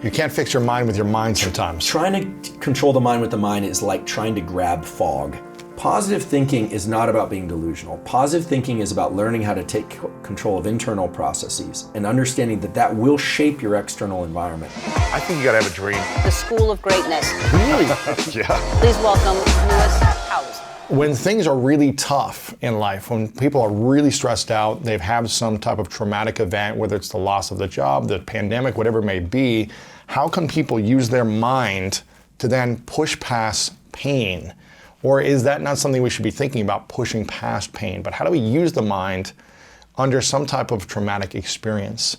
You can't fix your mind with your mind sometimes. Trying to control the mind with the mind is like trying to grab fog. Positive thinking is not about being delusional. Positive thinking is about learning how to take control of internal processes and understanding that that will shape your external environment. I think you gotta have a dream. The School of Greatness. Really? Yeah. Please welcome Lewis Howes. When things are really tough in life, when people are really stressed out, they've had some type of traumatic event, whether it's the loss of the job, the pandemic, whatever it may be, how can people use their mind to then push past pain? Or is that not something we should be thinking about, pushing past pain? But how do we use the mind under some type of traumatic experience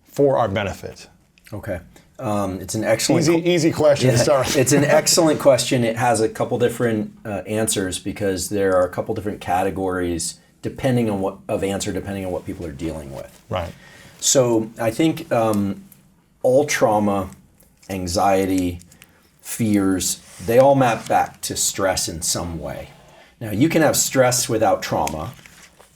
for our benefit? Okay. It's an excellent easy question to start with. It's an excellent question. It has a couple different answers because there are a couple different categories depending on what people are dealing with. Right. So I think all trauma, anxiety, fears, they all map back to stress in some way. Now, you can have stress without trauma,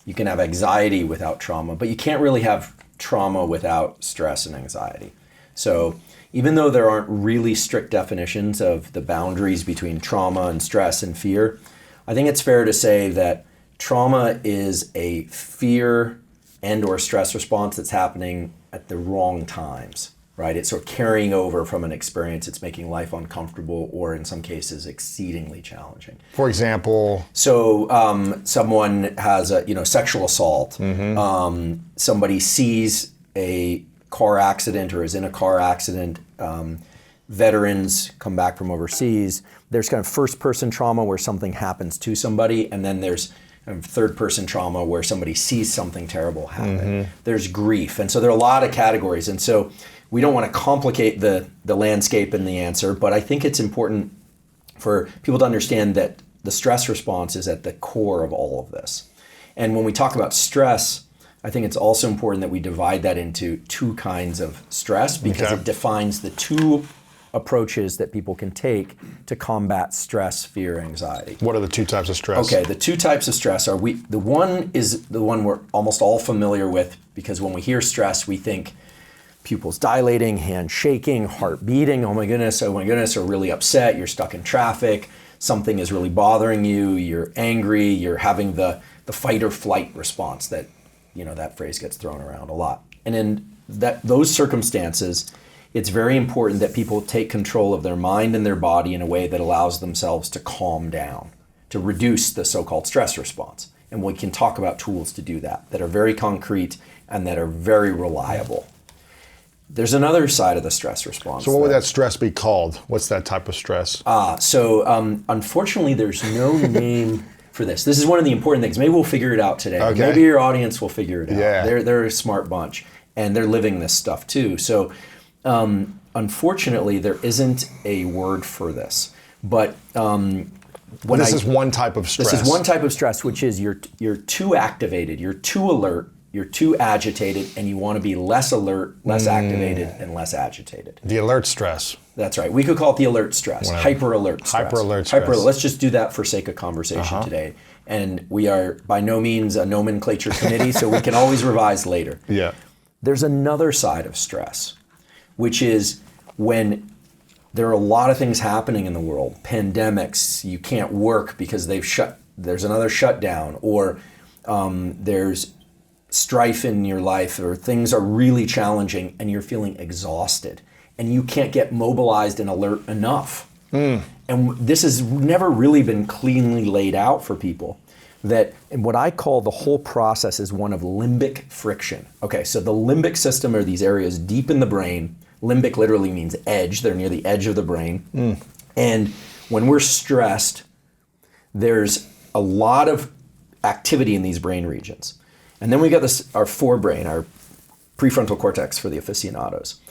you can have anxiety without trauma, but you can't really have trauma without stress and anxiety. So even though there aren't really strict definitions of the boundaries between trauma and stress and fear, I think it's fair to say that trauma is a fear and or stress response that's happening at the wrong times. Right, it's sort of carrying over from an experience. It's making life uncomfortable, or in some cases, exceedingly challenging. For example, so someone has a sexual assault. Somebody sees a car accident or is in a car accident. Veterans come back from overseas. There's kind of first-person trauma where something happens to somebody, and then there's kind of third-person trauma where somebody sees something terrible happen. There's grief, and so there are a lot of categories, and so we don't want to complicate the landscape and the answer, but I think it's important for people to understand that the stress response is at the core of all of this. And when we talk about stress, I think it's also important that we divide that into two kinds of stress because it defines the two approaches that people can take to combat stress, fear, anxiety. What are the two types of stress? Okay, the two types of stress are the one is the one we're almost all familiar with because when we hear stress, we think pupils dilating, hand shaking, heart beating, oh my goodness, or really upset, you're stuck in traffic, something is really bothering you, you're angry, you're having the fight or flight response that, that phrase gets thrown around a lot. And in those circumstances, it's very important that people take control of their mind and their body in a way that allows themselves to calm down, to reduce the so-called stress response. And we can talk about tools to do that are very concrete and that are very reliable. There's another side of the stress response. So what would that stress be called? What's that type of stress? Unfortunately, there's no name for this. This is one of the important things. Maybe we'll figure it out today. Okay. Maybe your audience will figure it out. Yeah. They're a smart bunch, and they're living this stuff too. So unfortunately, there isn't a word for this. But this is one type of stress. This is one type of stress, which is you're too activated, you're too alert, you're too agitated, and you want to be less alert, less activated, and less agitated. The alert stress. That's right. We could call it the alert stress, hyper-alert stress. Hyper-alert stress. Let's just do that for sake of conversation today. And we are by no means a nomenclature committee, so we can always revise later. Yeah. There's another side of stress, which is when there are a lot of things happening in the world, pandemics, you can't work because there's another shutdown, or there's strife in your life, or things are really challenging and you're feeling exhausted and you can't get mobilized and alert enough. And this has never really been cleanly laid out for people. And what I call the whole process is one of limbic friction. Okay, so the limbic system are these areas deep in the brain. Limbic literally means edge. They're near the edge of the brain. And when we're stressed, there's a lot of activity in these brain regions. And then we got our forebrain, our prefrontal cortex for the aficionados.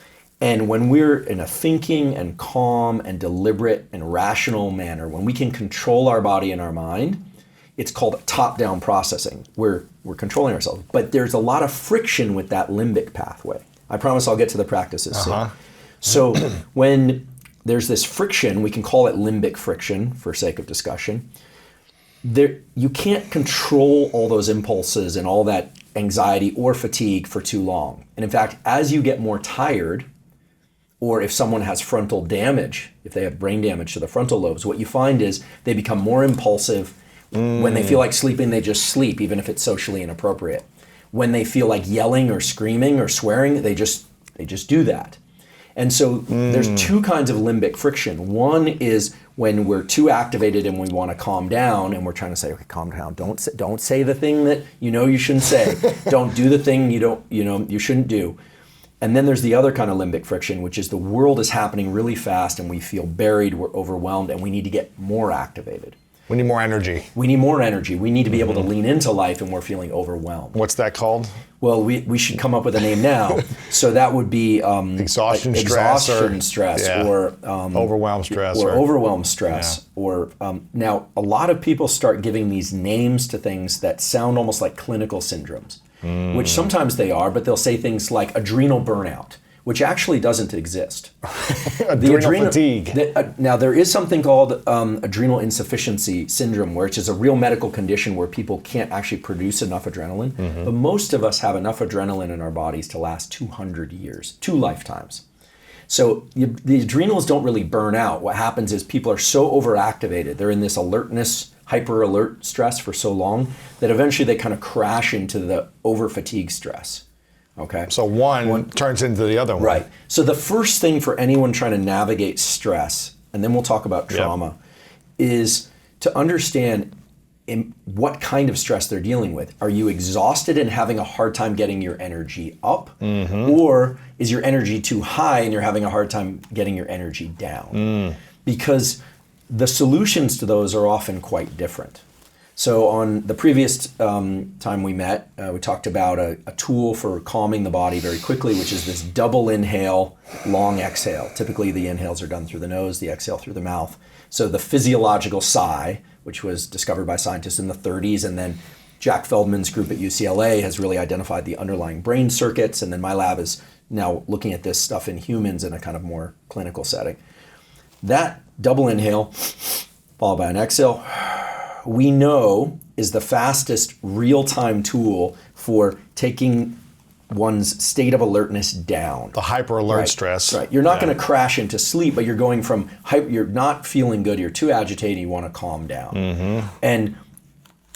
And when we're in a thinking and calm and deliberate and rational manner, when we can control our body and our mind, it's called top-down processing. We're controlling ourselves. But there's a lot of friction with that limbic pathway. I promise I'll get to the practices soon. So when there's this friction, we can call it limbic friction for sake of discussion. You can't control all those impulses and all that anxiety or fatigue for too long. And in fact, as you get more tired, or if someone has frontal damage, if they have brain damage to the frontal lobes, what you find is they become more impulsive. When they feel like sleeping, they just sleep, even if it's socially inappropriate. When they feel like yelling or screaming or swearing, they just do that. And so there's two kinds of limbic friction. One is when we're too activated and we want to calm down, and we're trying to say, okay, calm down. Don't say the thing that you shouldn't say. Don't do the thing you shouldn't do. And then there's the other kind of limbic friction, which is the world is happening really fast and we feel buried, we're overwhelmed, and we need to get more activated. We need more energy. We need more energy. We need to be able to lean into life, and we're feeling overwhelmed. What's that called? Well, we should come up with a name now. So that would be exhaustion stress, yeah. or overwhelm stress, or overwhelm stress. Yeah. Or now a lot of people start giving these names to things that sound almost like clinical syndromes, which sometimes they are, but they'll say things like adrenal burnout, which actually doesn't exist. Adrenal fatigue. Now, there is something called adrenal insufficiency syndrome, which is a real medical condition where people can't actually produce enough adrenaline. But most of us have enough adrenaline in our bodies to last 200 years, 2 lifetimes. So the adrenals don't really burn out. What happens is people are so overactivated. They're in this alertness, hyper alert stress for so long that eventually they kind of crash into the over fatigue stress. Okay. So one turns into the other one. Right. So the first thing for anyone trying to navigate stress, and then we'll talk about trauma, is to understand in what kind of stress they're dealing with. Are you exhausted and having a hard time getting your energy up? Or is your energy too high and you're having a hard time getting your energy down? Because the solutions to those are often quite different. So on the previous time we met, we talked about a tool for calming the body very quickly, which is this double inhale, long exhale. Typically the inhales are done through the nose, the exhale through the mouth. So the physiological sigh, which was discovered by scientists in the 30s, and then Jack Feldman's group at UCLA has really identified the underlying brain circuits, and then my lab is now looking at this stuff in humans in a kind of more clinical setting. That double inhale, followed by an exhale, we know is the fastest real-time tool for taking one's state of alertness down. The hyper alert stress. Right. You're not going to crash into sleep, but you're going from you're not feeling good, you're too agitated, you want to calm down. And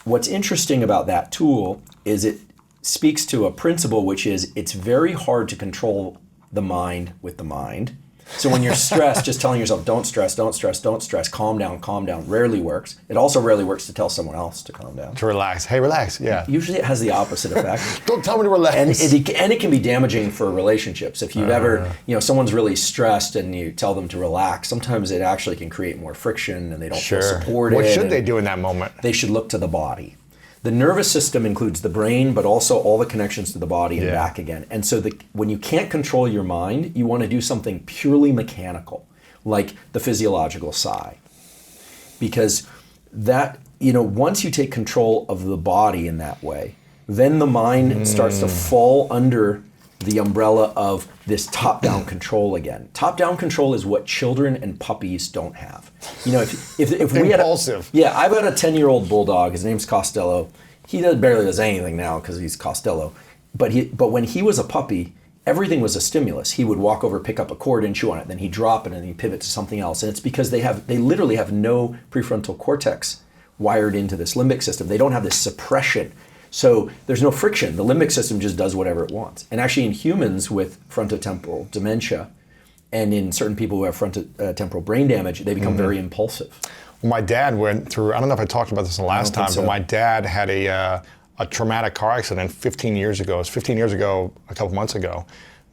what's interesting about that tool is it speaks to a principle, which is it's very hard to control the mind with the mind. So when you're stressed, just telling yourself, don't stress, don't stress, don't stress, calm down, rarely works. It also rarely works to tell someone else to calm down. To relax. Hey, relax. Yeah. Usually it has the opposite effect. Don't tell me to relax. And it can be damaging for relationships. If you've ever, someone's really stressed and you tell them to relax, sometimes it actually can create more friction and they don't feel supported. What should they do in that moment? They should look to the body. The nervous system includes the brain, but also all the connections to the body and back again. And so when you can't control your mind, you want to do something purely mechanical, like the physiological sigh. Because that, once you take control of the body in that way, then the mind starts to fall under the umbrella of this top-down control again. Top-down control is what children and puppies don't have. If we had impulsive. I've got a 10-year-old bulldog. His name's Costello. He barely does anything now because he's Costello. But when he was a puppy, everything was a stimulus. He would walk over, pick up a cord, and chew on it. Then he'd drop it, and he'd pivot to something else. And it's because they literally have no prefrontal cortex wired into this limbic system. They don't have this suppression. So there's no friction. The limbic system just does whatever it wants. And actually in humans with frontotemporal dementia and in certain people who have frontotemporal brain damage, they become very impulsive. Well, my dad went through, I don't know if I talked about this the last time, but my dad had a traumatic car accident 15 years ago. It was 15 years ago, a couple months ago,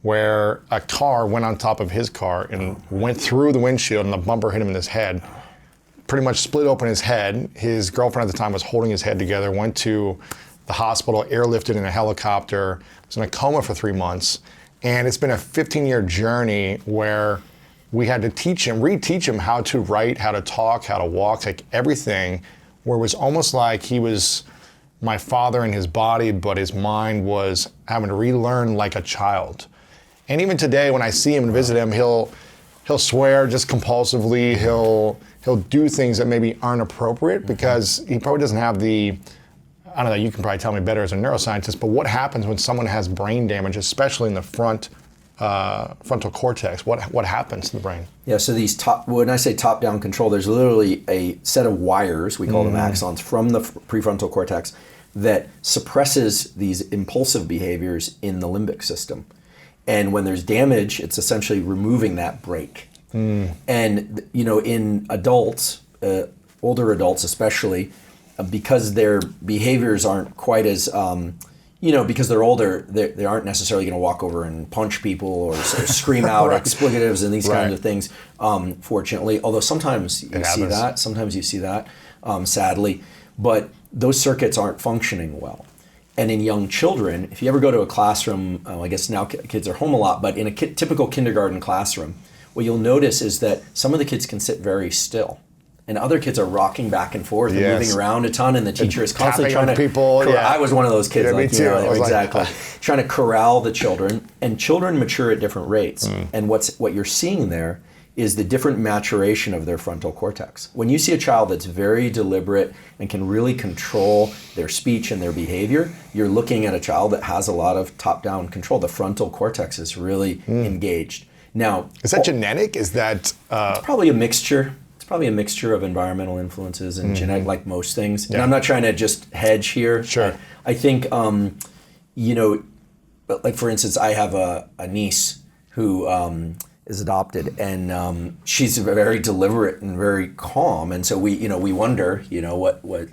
where a car went on top of his car and went through the windshield and the bumper hit him in his head. Pretty much split open his head. His girlfriend at the time was holding his head together, went to the hospital, airlifted in a helicopter, was in a coma for 3 months. And it's been a 15-year journey where we had to reteach him how to write, how to talk, how to walk, like everything, where it was almost like he was my father in his body, but his mind was having to relearn like a child. And even today, when I see him and visit him, he'll swear just compulsively, he'll do things that maybe aren't appropriate because he probably doesn't have I don't know, you can probably tell me better as a neuroscientist, but what happens when someone has brain damage, especially in the front frontal cortex, what happens in the brain? Yeah, so when I say top-down control, there's literally a set of wires, we call them axons, from the prefrontal cortex that suppresses these impulsive behaviors in the limbic system. And when there's damage, it's essentially removing that brake. And, in adults, older adults especially, because their behaviors aren't quite as, because they're older, they aren't necessarily going to walk over and punch people or scream out explicatives and these kinds of things, fortunately. Although sometimes you see that, sadly. But those circuits aren't functioning well. And in young children, if you ever go to a classroom, I guess now kids are home a lot, but in a typical kindergarten classroom, what you'll notice is that some of the kids can sit very still. And other kids are rocking back and forth and moving around a ton, and the teacher is constantly trying to people. I was one of those kids, me too. Exactly. Trying to corral the children, and children mature at different rates. And what you're seeing there is the different maturation of their frontal cortex. When you see a child that's very deliberate and can really control their speech and their behavior, you're looking at a child that has a lot of top-down control. The frontal cortex is really engaged. Now, is that genetic? Is that it's probably a mixture. It's probably a mixture of environmental influences and genetic, like most things. And I'm not trying to just hedge here. Sure. I think, like for instance, I have a niece who is adopted, and she's very deliberate and very calm. And so we wonder, what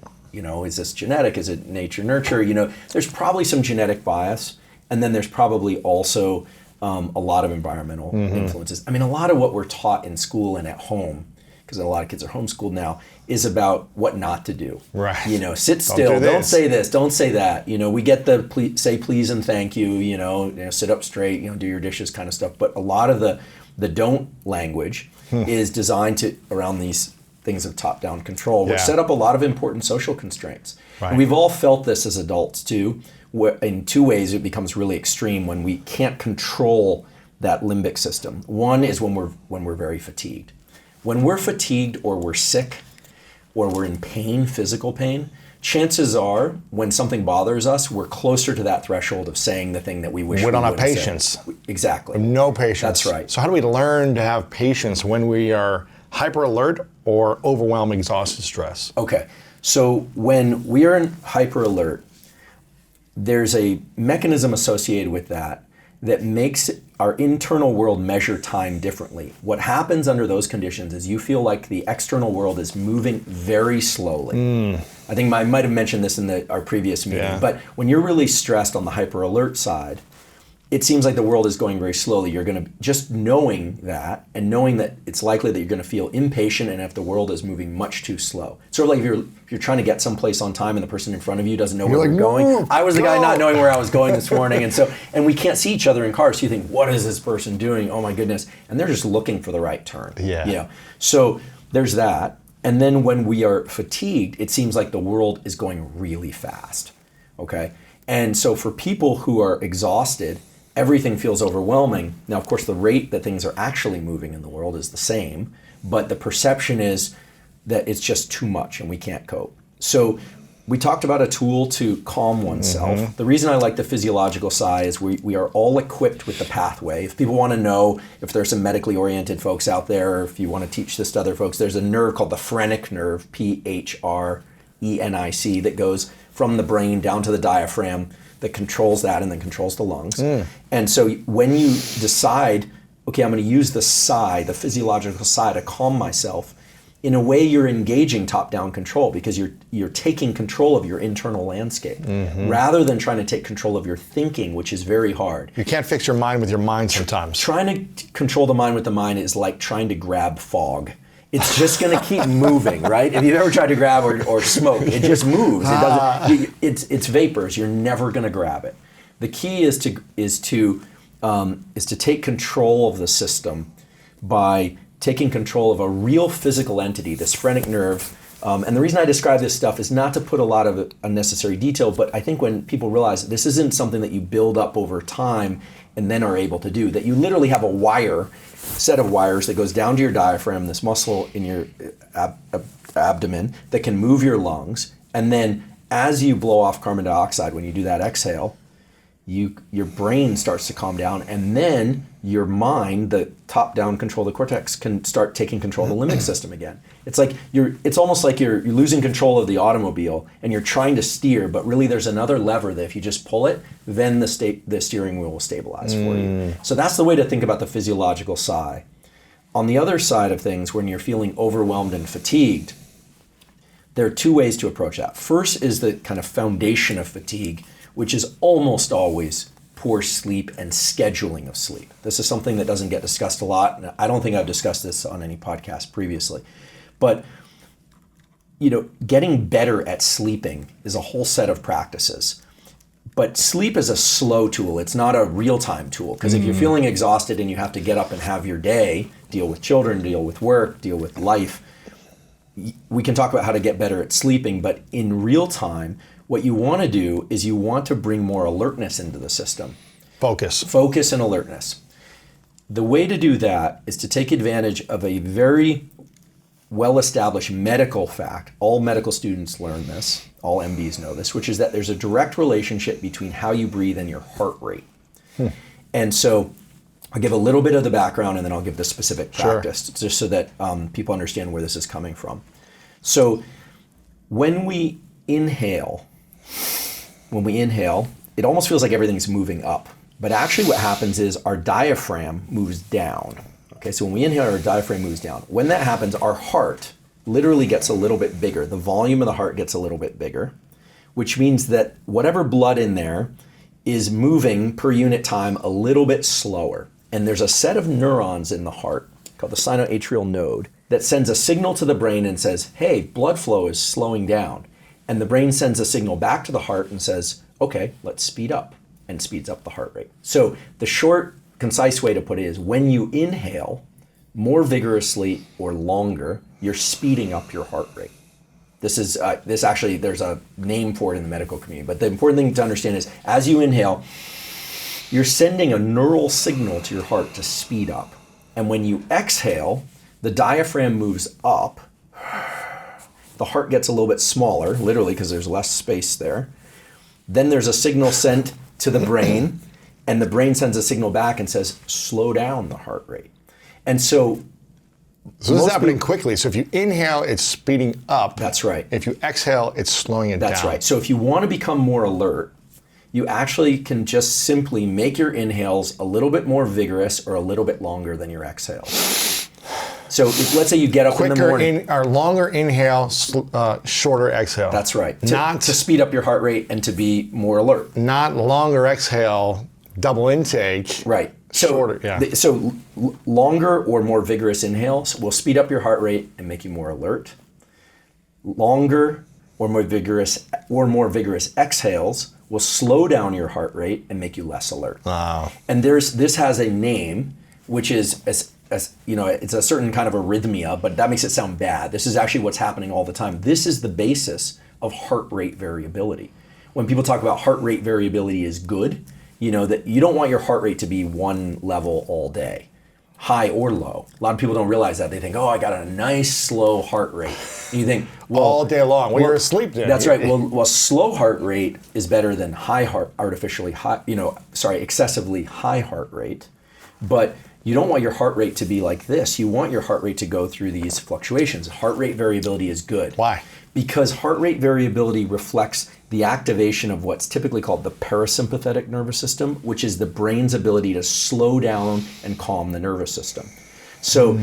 is this genetic? Is it nature nurture? There's probably some genetic bias, and then there's probably also a lot of environmental influences. I mean, a lot of what we're taught in school and at home, because a lot of kids are homeschooled now, is about what not to do. Right. Sit still. Don't say this. Don't say that. We get the say please and thank you. Sit up straight. Do your dishes kind of stuff. But a lot of the don't language is designed around these things of top-down control, which set up a lot of important social constraints. Right. And we've all felt this as adults too. Where in two ways it becomes really extreme when we can't control that limbic system. One is when we're very fatigued. When we're fatigued or we're sick or we're in pain, physical pain, chances are when something bothers us, we're closer to that threshold of saying the thing that we wish we don't have wouldn't say. patience. Exactly. No patience. That's right. So how do we learn to have patience when we are hyper alert or overwhelmed, exhausted, stress? Okay. So when we are in hyper alert, there's a mechanism associated with that makes our internal world measure time differently. What happens under those conditions is you feel like the external world is moving very slowly. I think I might have mentioned this in our previous meeting, but when you're really stressed on the hyper alert side, it seems like the world is going very slowly. You're going to, just knowing that, and knowing that it's likely that you're going to feel impatient and if the world is moving much too slow. Sort of like if you're trying to get someplace on time and the person in front of you doesn't know where you're going. I was the guy not knowing where I was going this morning, and we can't see each other in cars, so you think, what is this person doing? Oh my goodness. And they're just looking for the right turn. So there's that. And then when we are fatigued, it seems like the world is going really fast. Okay? And so for people who are exhausted, everything feels overwhelming. Now, of course, the rate that things are actually moving in the world is the same, but the perception is that it's just too much and we can't cope. So we talked about a tool to calm oneself. The reason I like the physiological side is we are all equipped with the pathway. If people want to know, if there's some medically oriented folks out there, or if you want to teach this to other folks, there's a nerve called the phrenic nerve, PHRENIC, that goes from the brain down to the diaphragm, that controls that and then controls the lungs. And so when you decide, okay, I'm going to use the the physiological side to calm myself, in a way you're engaging top-down control because you're taking control of your internal landscape rather than trying to take control of your thinking, which is very hard. You can't fix your mind with your mind sometimes. Trying to control the mind with the mind is like trying to grab fog. It's just going to keep moving, right? If you've ever tried to grab or smoke, it just moves. It doesn't. It's vapors. You're never going to grab it. The key is to take control of the system by taking control of a real physical entity, this phrenic nerve. And the reason I describe this stuff is not to put a lot of unnecessary detail, but I think when people realize this isn't something that you build up over time and then are able to do, that you literally have a set of wires that goes down to your diaphragm, this muscle in your abdomen that can move your lungs, and then as you blow off carbon dioxide, when you do that exhale, your brain starts to calm down, and then your mind, the top-down control of the cortex, can start taking control of the limbic system again. It's almost like you're losing control of the automobile and you're trying to steer, but really there's another lever that if you just pull it, then the steering wheel will stabilize for you. So that's the way to think about the physiological side. On the other side of things, when you're feeling overwhelmed and fatigued, there are two ways to approach that. First is the kind of foundation of fatigue, which is almost always poor sleep and scheduling of sleep. This is something that doesn't get discussed a lot, and I don't think I've discussed this on any podcast previously. But getting better at sleeping is a whole set of practices. But sleep is a slow tool. It's not a real-time tool, because if you're feeling exhausted and you have to get up and have your day, deal with children, deal with work, deal with life, we can talk about how to get better at sleeping, but in real time, what you want to do is you want to bring more alertness into the system. Focus and alertness. The way to do that is to take advantage of a very well-established medical fact. All medical students learn this, all MDs know this, which is that there's a direct relationship between how you breathe and your heart rate. And so I'll give a little bit of the background and then I'll give the specific practice, just so that people understand where this is coming from. So when we inhale, it almost feels like everything's moving up. But actually what happens is our diaphragm moves down. Okay, so when we inhale, our diaphragm moves down. When that happens, our heart literally gets a little bit bigger. The volume of the heart gets a little bit bigger, which means that whatever blood in there is moving per unit time a little bit slower. And there's a set of neurons in the heart called the sinoatrial node that sends a signal to the brain and says, hey, blood flow is slowing down. And the brain sends a signal back to the heart and says, okay, let's speed up, and speeds up the heart rate. So the short, concise way to put it is when you inhale more vigorously or longer, you're speeding up your heart rate. This actually, there's a name for it in the medical community, but the important thing to understand is as you inhale, you're sending a neural signal to your heart to speed up. And when you exhale, the diaphragm moves up, the heart gets a little bit smaller, literally because there's less space there. Then there's a signal sent to the brain, and the brain sends a signal back and says, slow down the heart rate. And so this is happening quickly. So if you inhale, it's speeding up. That's right. If you exhale, it's slowing it down. That's right. So if you want to become more alert, you actually can just simply make your inhales a little bit more vigorous or a little bit longer than your exhales. So let's say you get up in the morning. Or longer inhale, shorter exhale. That's right. To speed up your heart rate and to be more alert. Not longer exhale, double intake. Right. So, shorter, yeah. So longer or more vigorous inhales will speed up your heart rate and make you more alert. Longer or more vigorous exhales will slow down your heart rate and make you less alert. Wow. And this has a name, which is it's a certain kind of arrhythmia, but that makes it sound bad. This is actually what's happening all the time. This is the basis of heart rate variability. When people talk about heart rate variability is good, that you don't want your heart rate to be one level all day, high or low. A lot of people don't realize that. They think, oh, I got a nice slow heart rate. And you think, well, all day long. Well, you're asleep then. That's right. Well, slow heart rate is better than excessively high heart rate. But you don't want your heart rate to be like this. You want your heart rate to go through these fluctuations. Heart rate variability is good. Why? Because heart rate variability reflects the activation of what's typically called the parasympathetic nervous system, which is the brain's ability to slow down and calm the nervous system. So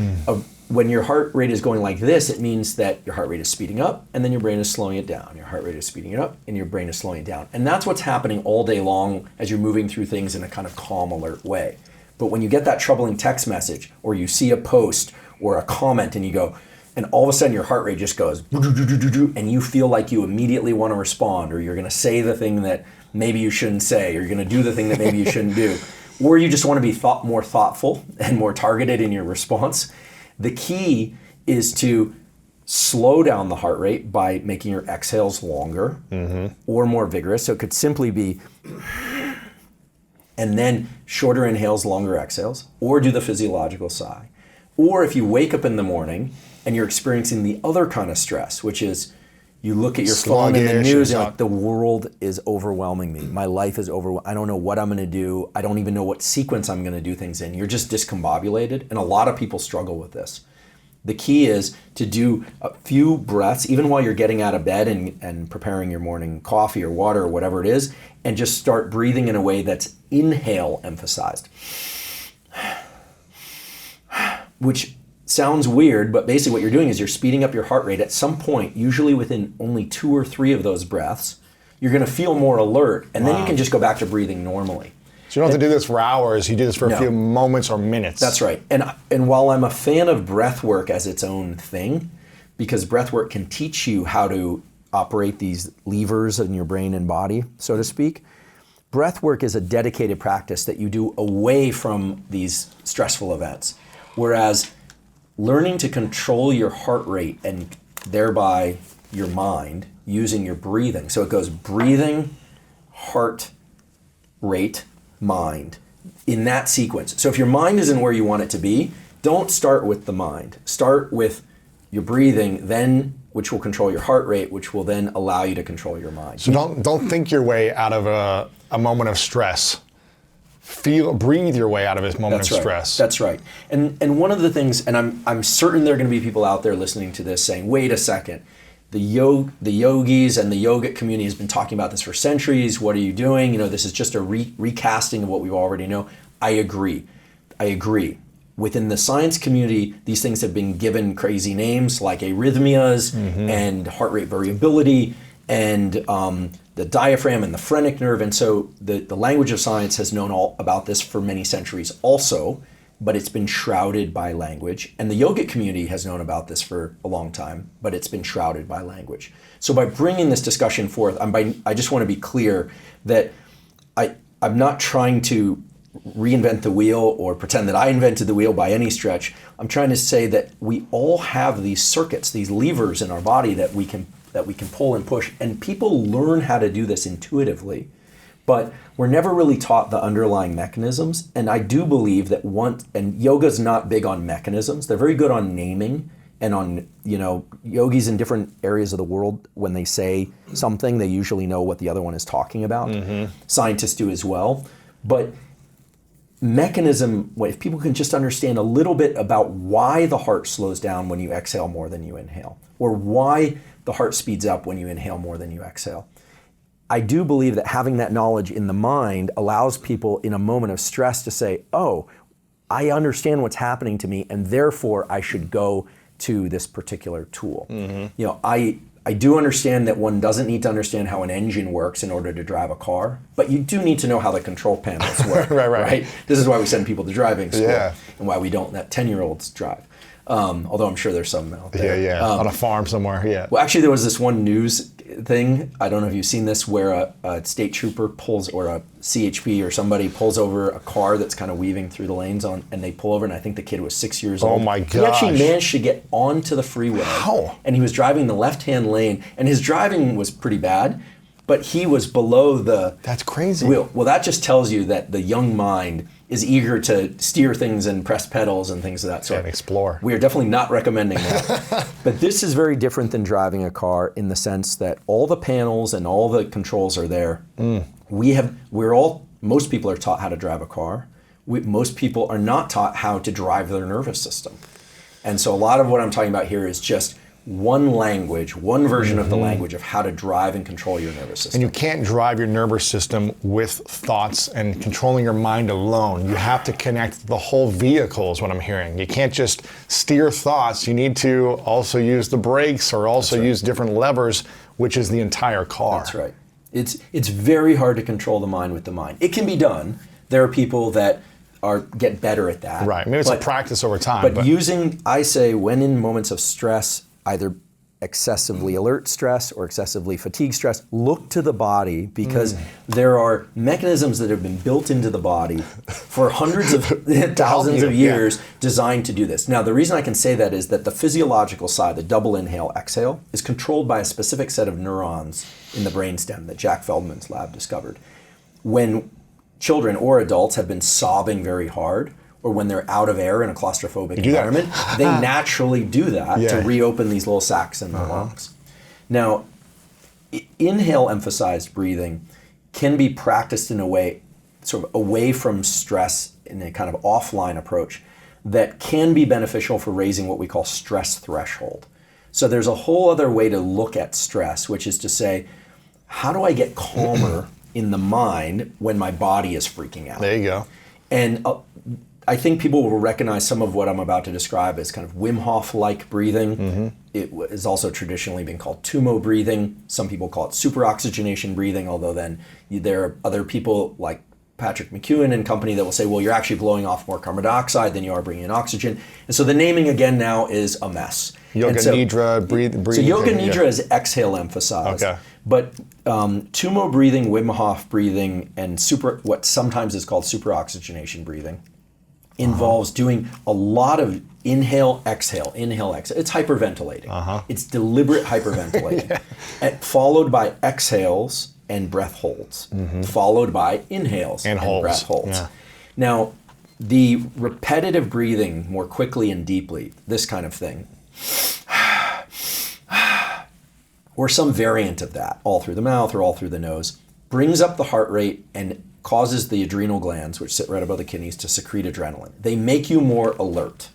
when your heart rate is going like this, it means that your heart rate is speeding up and then your brain is slowing it down. Your heart rate is speeding it up and your brain is slowing it down. And that's what's happening all day long as you're moving through things in a kind of calm, alert way. But when you get that troubling text message or you see a post or a comment and you go, and all of a sudden your heart rate just goes, and you feel like you immediately want to respond, or you're going to say the thing that maybe you shouldn't say, or you're going to do the thing that maybe you shouldn't do, or you just want to be more thoughtful and more targeted in your response. The key is to slow down the heart rate by making your exhales longer or more vigorous. So it could simply be, and then shorter inhales, longer exhales, or do the physiological sigh. Or if you wake up in the morning and you're experiencing the other kind of stress, which is You look at your phone and the Sluggish news, and and like, the world is overwhelming me. My life is I don't know what I'm going to do. I don't even know what sequence I'm going to do things in. You're just discombobulated, and a lot of people struggle with this. The key is to do a few breaths, even while you're getting out of bed and preparing your morning coffee or water or whatever it is, and just start breathing in a way that's inhale emphasized. Which sounds weird, but basically what you're doing is you're speeding up your heart rate. At some point, usually within only 2 or 3 of those breaths, you're going to feel more alert, and then you can just go back to breathing normally. So you don't have to do this for hours. You do this for No. a few moments or minutes. That's right. And while I'm a fan of breath work as its own thing, because breath work can teach you how to operate these levers in your brain and body, so to speak, breath work is a dedicated practice that you do away from these stressful events. Whereas learning to control your heart rate and thereby your mind using your breathing. So it goes breathing, heart rate, mind in that sequence. So if your mind isn't where you want it to be, don't start with the mind. Start with your breathing, then which will control your heart rate, which will then allow you to control your mind. So don't think your way out of a moment of stress. Breathe your way out of a moment of stress. That's right. And one of the things, and I'm certain there are going to be people out there listening to this saying, wait a second, the yogis and the yogic community has been talking about this for centuries. What are you doing? This is just a recasting of what we already know. I agree. Within the science community, these things have been given crazy names like arrhythmias and heart rate variability and the diaphragm and the phrenic nerve. And so the language of science has known all about this for many centuries also, but it's been shrouded by language. And the yogic community has known about this for a long time, but it's been shrouded by language. So by bringing this discussion forth, I just want to be clear that I'm not trying to reinvent the wheel or pretend that I invented the wheel by any stretch. I'm trying to say that we all have these circuits, these levers in our body that we can pull and push, and people learn how to do this intuitively, but we're never really taught the underlying mechanisms. And I do believe that and yoga's not big on mechanisms. They're very good on naming and on, yogis in different areas of the world, when they say something, they usually know what the other one is talking about. Scientists do as well. But mechanism, if people can just understand a little bit about why the heart slows down when you exhale more than you inhale, or why the heart speeds up when you inhale more than you exhale. I do believe that having that knowledge in the mind allows people in a moment of stress to say, oh, I understand what's happening to me, and therefore I should go to this particular tool. I do understand that one doesn't need to understand how an engine works in order to drive a car, but you do need to know how the control panels work. right? This is why we send people to driving school, and why we don't let 10-year-olds drive. Although I'm sure there's some out there. On a farm somewhere, Well, actually, there was this one news thing, I don't know if you've seen this, where a state trooper pulls, or a CHP or somebody pulls over a car that's kind of weaving through the lanes and they pull over, and I think the kid was 6 years old. Oh my gosh. He actually managed to get onto the freeway. How? And he was driving the left-hand lane, and his driving was pretty bad, but he was below the That's crazy. wheel. Well, that just tells you that the young mind is eager to steer things and press pedals and things of that sort. And explore. We are definitely not recommending that. But this is very different than driving a car in the sense that all the panels and all the controls are there. Most people are taught how to drive a car. Most people are not taught how to drive their nervous system. And so a lot of what I'm talking about here is just one language, one version of the language of how to drive and control your nervous system. And you can't drive your nervous system with thoughts and controlling your mind alone. You have to connect the whole vehicle is what I'm hearing. You can't just steer thoughts. You need to also use the brakes or also use different levers, which is the entire car. That's right. It's very hard to control the mind with the mind. It can be done. There are people that get better at that. Right. Maybe it's a practice over time. But I say, when in moments of stress, either excessively alert stress or excessively fatigued stress, look to the body, because there are mechanisms that have been built into the body for hundreds of thousands of years designed to do this. Now, the reason I can say that is that the physiological side, the double inhale exhale, is controlled by a specific set of neurons in the brainstem that Jack Feldman's lab discovered. When children or adults have been sobbing very hard, or when they're out of air in a claustrophobic environment, they naturally do that to reopen these little sacs in the lungs. Now, inhale emphasized breathing can be practiced in a way sort of away from stress in a kind of offline approach that can be beneficial for raising what we call stress threshold. So there's a whole other way to look at stress, which is to say, how do I get calmer in the mind when my body is freaking out? There you go. And I think people will recognize some of what I'm about to describe as kind of Wim Hof-like breathing. It has also traditionally been called Tumo breathing. Some people call it superoxygenation breathing, although then there are other people like Patrick McEwen and company that will say, well, you're actually blowing off more carbon dioxide than you are bringing in oxygen. And so the naming again now is a mess. Yoga Nidra breathing. So Yoga Nidra is exhale emphasized. Okay. But Tumo breathing, Wim Hof breathing, and what sometimes is called superoxygenation breathing involves doing a lot of inhale, exhale. It's hyperventilating. It's deliberate hyperventilating, followed by exhales and breath holds, followed by inhales and breath holds. Yeah. Now, the repetitive breathing more quickly and deeply, this kind of thing, or some variant of that, all through the mouth or all through the nose, brings up the heart rate and causes the adrenal glands, which sit right above the kidneys, to secrete adrenaline. They make you more alert.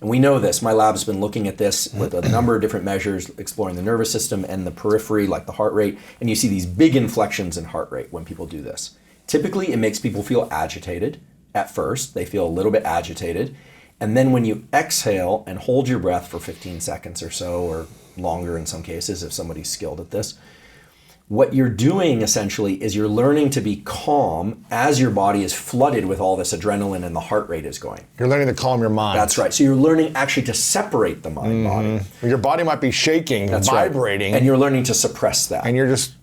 And we know this. My lab has been looking at this with a number of different measures, exploring the nervous system and the periphery, like the heart rate. And you see these big inflections in heart rate when people do this. Typically, it makes people feel agitated at first. They feel a little bit agitated. And then when you exhale and hold your breath for 15 seconds or so, or longer in some cases if somebody's skilled at this, what you're doing essentially is you're learning to be calm as your body is flooded with all this adrenaline and the heart rate is going. You're learning to calm your mind. That's right. So you're learning actually to separate the mind body. Your body might be shaking, That's vibrating. Right. And you're learning to suppress that. And you're just...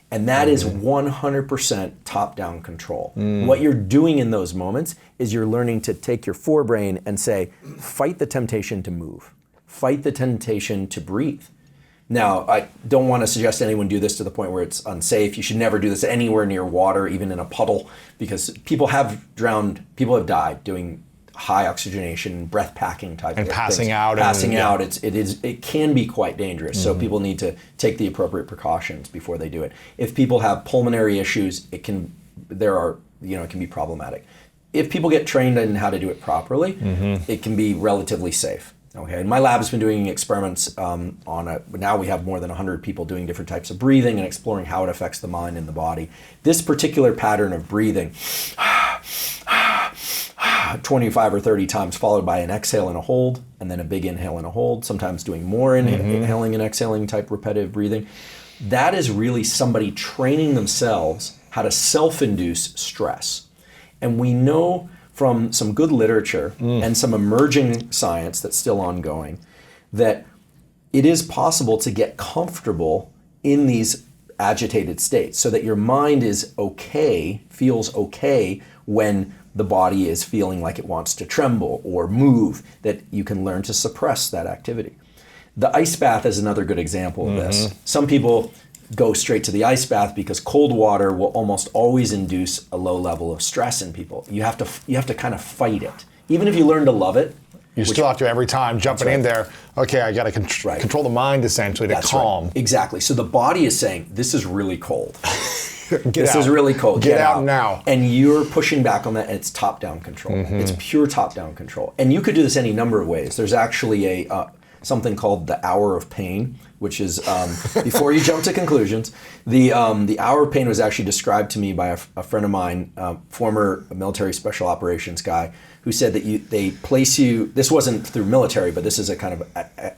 And that is 100% top-down control. What you're doing in those moments is you're learning to take your forebrain and say, fight the temptation to move. Fight the temptation to breathe. Now, I don't want to suggest anyone do this to the point where it's unsafe. You should never do this anywhere near water, even in a puddle, because people have drowned, people have died doing high oxygenation, breath packing type and of passing things. out. Passing out, it can be quite dangerous. So people need to take the appropriate precautions before they do it. If people have pulmonary issues, it can be problematic. If people get trained in how to do it properly, it can be relatively safe. Okay, and my lab has been doing experiments now we have more than 100 people doing different types of breathing and exploring how it affects the mind and the body. This particular pattern of breathing, 25 or 30 times followed by an exhale and a hold, and then a big inhale and a hold, sometimes doing more inhaling and exhaling type repetitive breathing. That is really somebody training themselves how to self-induce stress. And we know from some good literature and some emerging science that's still ongoing, that it is possible to get comfortable in these agitated states so that your mind is okay, feels okay when the body is feeling like it wants to tremble or move, that you can learn to suppress that activity. The ice bath is another good example of this. Some people go straight to the ice bath because cold water will almost always induce a low level of stress in people. You have to kind of fight it. Even if you learn to love it. You still have to every time jumping in there, okay, I got to control the mind essentially to calm. Right. Exactly. So the body is saying, this is really cold. This is really cold. Get out now. And you're pushing back on that, and it's top-down control. It's pure top-down control. And you could do this any number of ways. There's actually something called the hour of pain, which is, before you jump to conclusions, the hour of pain was actually described to me by a friend of mine, former military special operations guy, who said that they place you, this wasn't through military, but this is a kind of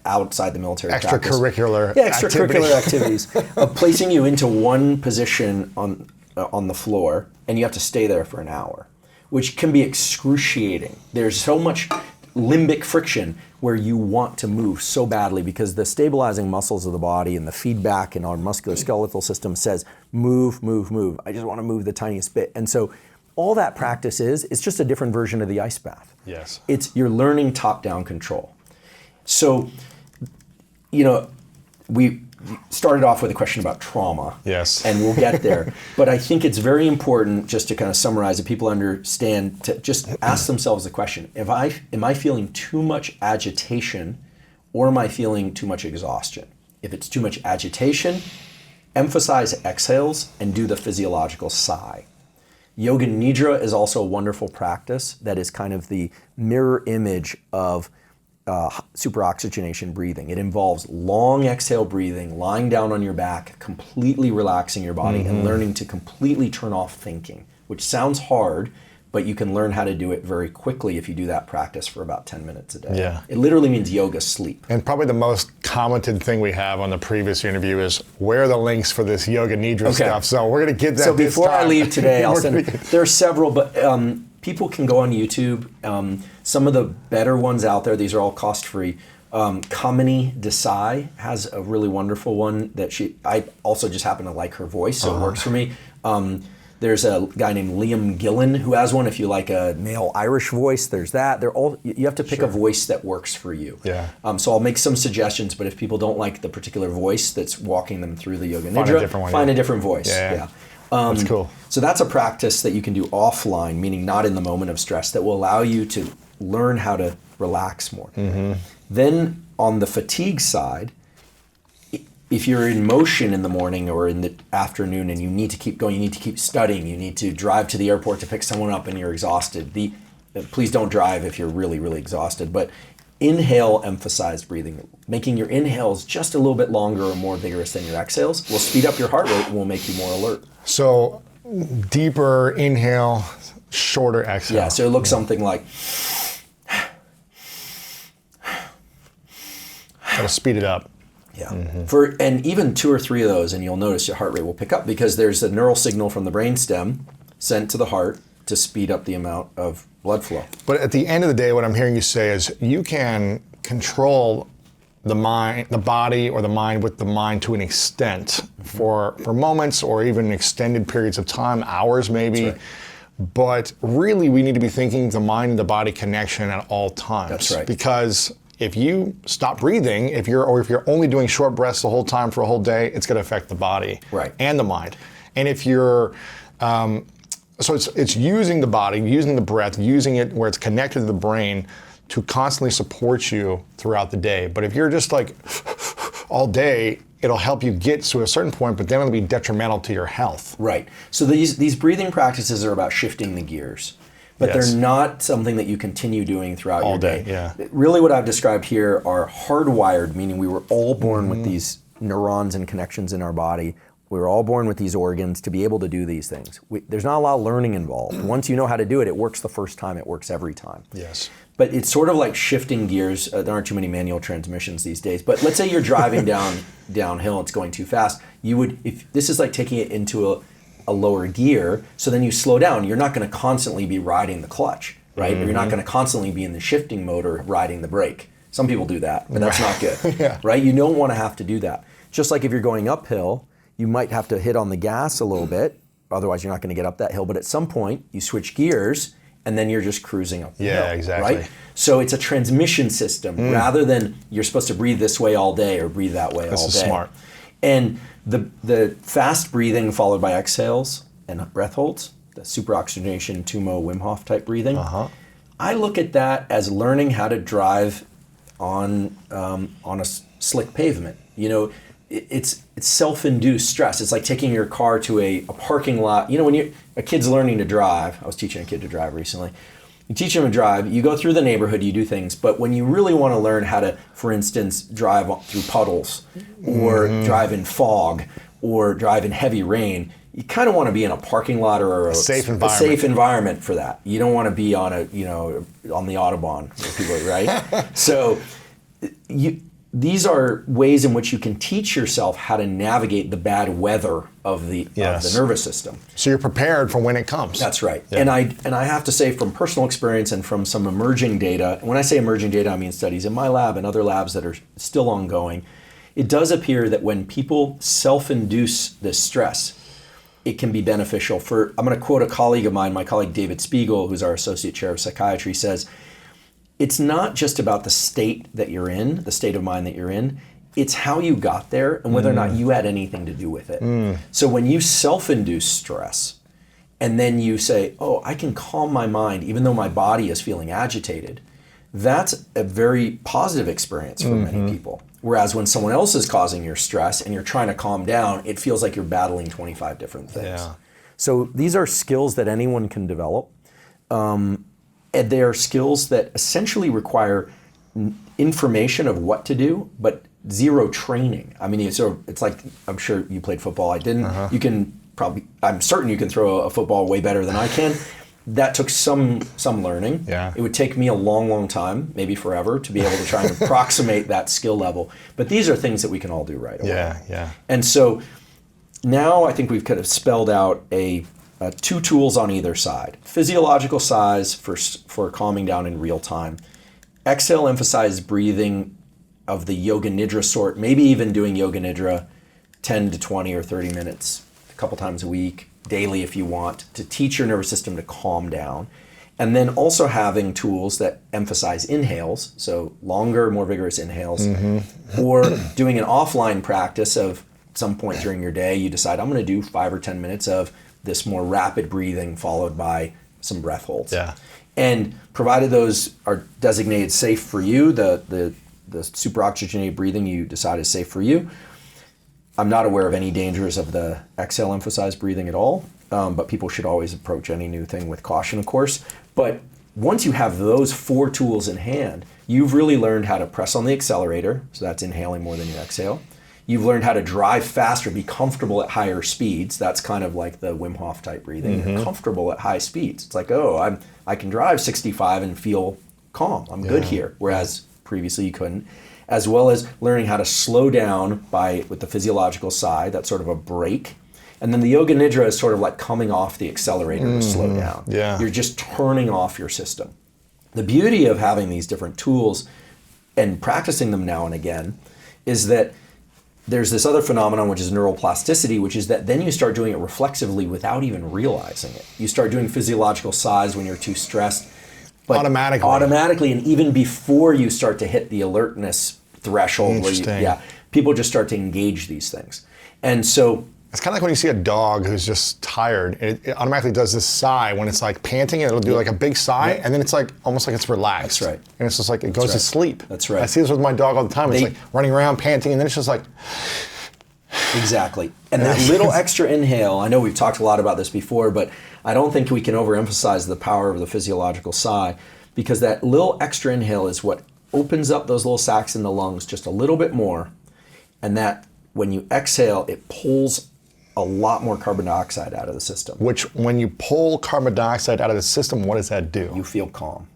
outside the military extracurricular extracurricular activities of placing you into one position on the floor, and you have to stay there for an hour, which can be excruciating. There's so much limbic friction where you want to move so badly because the stabilizing muscles of the body and the feedback in our musculoskeletal system says, move, move, move. I just want to move the tiniest bit. And so all that practice it's just a different version of the ice bath. Yes. You're learning top-down control. So, we started off with a question about trauma. Yes. And we'll get there. But I think it's very important, just to kind of summarize, that people understand, to just ask themselves the question, am I feeling too much agitation, or am I feeling too much exhaustion? If it's too much agitation, emphasize exhales and do the physiological sigh. Yoga Nidra is also a wonderful practice that is kind of the mirror image of superoxygenation breathing. It involves long exhale breathing, lying down on your back, completely relaxing your body, and learning to completely turn off thinking, which sounds hard, but you can learn how to do it very quickly if you do that practice for about 10 minutes a day. Yeah. It literally means yoga sleep. And probably the most commented thing we have on the previous interview is, where are the links for this Yoga Nidra stuff? So we're going to get that So this before I time. leave today, I'll send, there are several, but people can go on YouTube. Some of the better ones out there, these are all cost-free. Kamini Desai has a really wonderful one that I also just happen to like her voice, so it works for me. There's a guy named Liam Gillen who has one. If you like a male Irish voice, there's that. They're all, you have to pick a voice that works for you. Yeah. So I'll make some suggestions, but if people don't like the particular voice that's walking them through the Yoga Find a Nidra, different one, find yeah. a different voice. Yeah. That's cool. So that's a practice that you can do offline, meaning not in the moment of stress, that will allow you to learn how to relax more. Then on the fatigue side, if you're in motion in the morning or in the afternoon and you need to keep going, you need to keep studying, you need to drive to the airport to pick someone up and you're exhausted, please don't drive if you're really, really exhausted, but inhale emphasized breathing, making your inhales just a little bit longer or more vigorous than your exhales will speed up your heart rate and will make you more alert. So deeper inhale, shorter exhale. Yeah, so it looks something like, Gotta speed it up. yeah. And even 2 or 3 of those, and you'll notice your heart rate will pick up because there's a neural signal from the brainstem sent to the heart to speed up the amount of blood flow. But at the end of the day, what I'm hearing you say is you can control the mind, the body, or the mind with the mind to an extent for moments or even extended periods of time, hours maybe. That's right. But really, we need to be thinking the mind and the body connection at all times. That's right. Because if you stop breathing, if you're only doing short breaths the whole time for a whole day, it's going to affect the body and the mind. And if you're so it's using the body, using the breath, using it where it's connected to the brain to constantly support you throughout the day. But if you're just like all day, it'll help you get to a certain point, but then it'll be detrimental to your health. Right. So these breathing practices are about shifting the gears, but they're not something that you continue doing throughout your day. Yeah. Really what I've described here are hardwired, meaning we were all born with these neurons and connections in our body. We were all born with these organs to be able to do these things. There's not a lot of learning involved. Once you know how to do it, it works the first time, it works every time. Yes. But it's sort of like shifting gears. There aren't too many manual transmissions these days. But let's say you're driving downhill, it's going too fast. If this is like taking it into a lower gear, so then you slow down. You're not going to constantly be riding the clutch, right? Or you're not going to constantly be in the shifting mode or riding the brake. Some people do that, but that's not good, right? You don't want to have to do that. Just like if you're going uphill, you might have to hit on the gas a little bit, otherwise you're not going to get up that hill. But at some point, you switch gears, and then you're just cruising up the hill. Yeah, exactly. Right? So it's a transmission system rather than you're supposed to breathe this way all day or breathe that way all day. This is smart. And the fast breathing followed by exhales and breath holds, the superoxygenation, Tumo, Wim Hof type breathing, I look at that as learning how to drive on a slick pavement. You know, it's self-induced stress. It's like taking your car to a parking lot. You know, when a kid's learning to drive, I was teaching a kid to drive recently. You teach them to drive, you go through the neighborhood, you do things, but when you really want to learn how to, for instance, drive through puddles or drive in fog or drive in heavy rain, you kind of want to be in a parking lot or a safe environment for that. You don't want to be on on the Autobahn, right? So these are ways in which you can teach yourself how to navigate the bad weather of the nervous system. So you're prepared for when it comes. That's right. Yeah. And I have to say, from personal experience and from some emerging data, and when I say emerging data, I mean studies in my lab and other labs that are still ongoing, it does appear that when people self-induce this stress, it can be beneficial. I'm going to quote a colleague of mine, my colleague David Spiegel, who's our associate chair of psychiatry, says, it's not just about the state that you're in, the state of mind that you're in, it's how you got there and whether or not you had anything to do with it. So when you self-induce stress and then you say, oh, I can calm my mind even though my body is feeling agitated, that's a very positive experience for many people. Whereas when someone else is causing your stress and you're trying to calm down, it feels like you're battling 25 different things. Yeah. So these are skills that anyone can develop. And they are skills that essentially require information of what to do, but zero training. I mean, it's like, I'm sure you played football. I didn't. You can probably, I'm certain you can throw a football way better than I can. That took some learning. Yeah. It would take me a long time, maybe forever, to be able to try and approximate that skill level. But these are things that we can all do right away. Yeah. And so now I think we've kind of spelled out two tools on either side. Physiological size for calming down in real time. Exhale emphasized breathing of the yoga nidra sort, maybe even doing yoga nidra 10 to 20 or 30 minutes a couple times a week, daily if you want, to teach your nervous system to calm down. And then also having tools that emphasize inhales, so longer, more vigorous inhales, or doing an offline practice of some point during your day, you decide, I'm going to do 5 or 10 minutes of this more rapid breathing followed by some breath holds. Yeah. And provided those are designated safe for you, the super oxygenated breathing you decide is safe for you, I'm not aware of any dangers of the exhale emphasized breathing at all, but people should always approach any new thing with caution, of course. But once you have those 4 tools in hand, you've really learned how to press on the accelerator, so that's inhaling more than you exhale. You've learned how to drive faster, be comfortable at higher speeds. That's kind of like the Wim Hof type breathing. You're comfortable at high speeds. It's like, I can drive 65 and feel calm. I'm good here, whereas previously you couldn't. As well as learning how to slow down with the physiological side, that's sort of a break. And then the yoga nidra is sort of like coming off the accelerator to slow down. Yeah. You're just turning off your system. The beauty of having these different tools and practicing them now and again is that there's this other phenomenon, which is neuroplasticity, which is that then you start doing it reflexively without even realizing it. You start doing physiological size when you're too stressed. But automatically, and even before you start to hit the alertness threshold, people just start to engage these things. And so it's kind of like when you see a dog who's just tired, it automatically does this sigh when it's like panting, and it'll do like a big sigh, and then it's like almost like it's relaxed. That's right. And it's just like it goes to sleep. That's right. I see this with my dog all the time. It's like running around, panting, and then it's just like... Exactly. And that little extra inhale, I know we've talked a lot about this before, but I don't think we can overemphasize the power of the physiological sigh, because that little extra inhale is what opens up those little sacs in the lungs just a little bit more, and that when you exhale, it pulls a lot more carbon dioxide out of the system. Which, when you pull carbon dioxide out of the system, what does that do? You feel calm.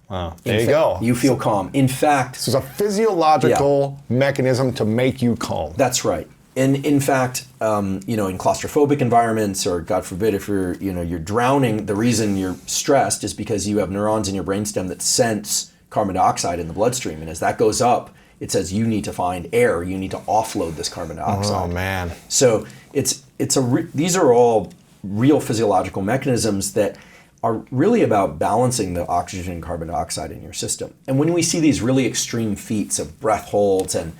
Wow. There you go. You feel calm. In fact... This is a physiological mechanism to make you calm. That's right. And in fact, in claustrophobic environments, or God forbid, if you're drowning, the reason you're stressed is because you have neurons in your brainstem that sense carbon dioxide in the bloodstream. And as that goes up, it says you need to find air. You need to offload this carbon dioxide. Oh, man. So these are all real physiological mechanisms that are really about balancing the oxygen and carbon dioxide in your system. And when we see these really extreme feats of breath holds and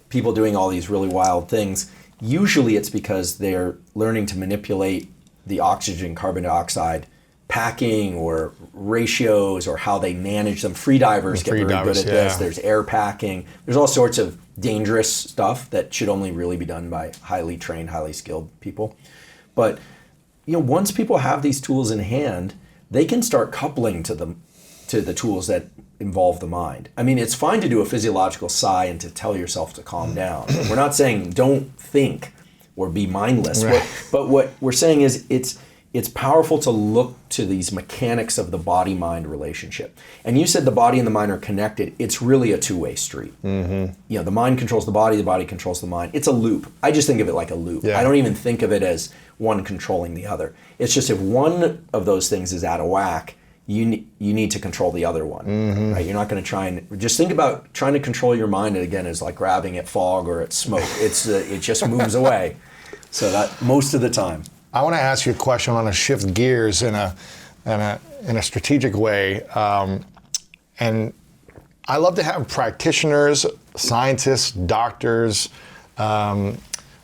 people doing all these really wild things, usually it's because they're learning to manipulate the oxygen carbon dioxide packing or ratios, or how they manage them. Free divers get very good at this. There's air packing. There's all sorts of dangerous stuff that should only really be done by highly trained, highly skilled people. But once people have these tools in hand, they can start coupling to the tools that involve the mind. I mean, it's fine to do a physiological sigh and to tell yourself to calm down. We're not saying don't think or be mindless. Right. But what we're saying is it's powerful to look to these mechanics of the body-mind relationship. And you said the body and the mind are connected. It's really a two-way street. The mind controls the body controls the mind. It's a loop. I just think of it like a loop. Yeah. I don't even think of it as one controlling the other. It's just if one of those things is out of whack, you need to control the other one. Right? You're not going to try and just think about trying to control your mind. And again, is like grabbing at fog or at smoke. It just moves away. So that most of the time. I want to ask you a question. I want to shift gears in a strategic way. And I love to have practitioners, scientists, doctors,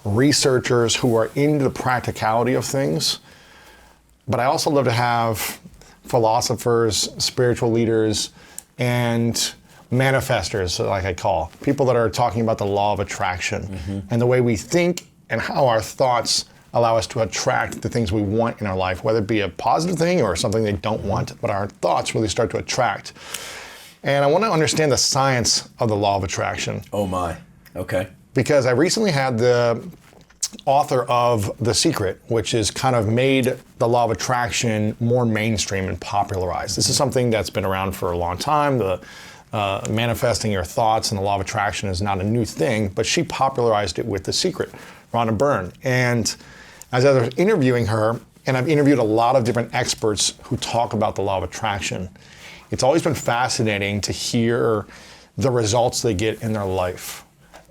researchers who are into the practicality of things. But I also love to have philosophers, spiritual leaders, and manifestors, like I call, people that are talking about the law of attraction and the way we think and how our thoughts allow us to attract the things we want in our life, whether it be a positive thing or something they don't want, but our thoughts really start to attract. And I want to understand the science of the law of attraction. Oh my, okay. Because I recently had the author of The Secret, which has kind of made the law of attraction more mainstream and popularized. This is something that's been around for a long time. The manifesting your thoughts and the law of attraction is not a new thing, but she popularized it with The Secret, Rhonda Byrne. And as I was interviewing her, and I've interviewed a lot of different experts who talk about the law of attraction, it's always been fascinating to hear the results they get in their life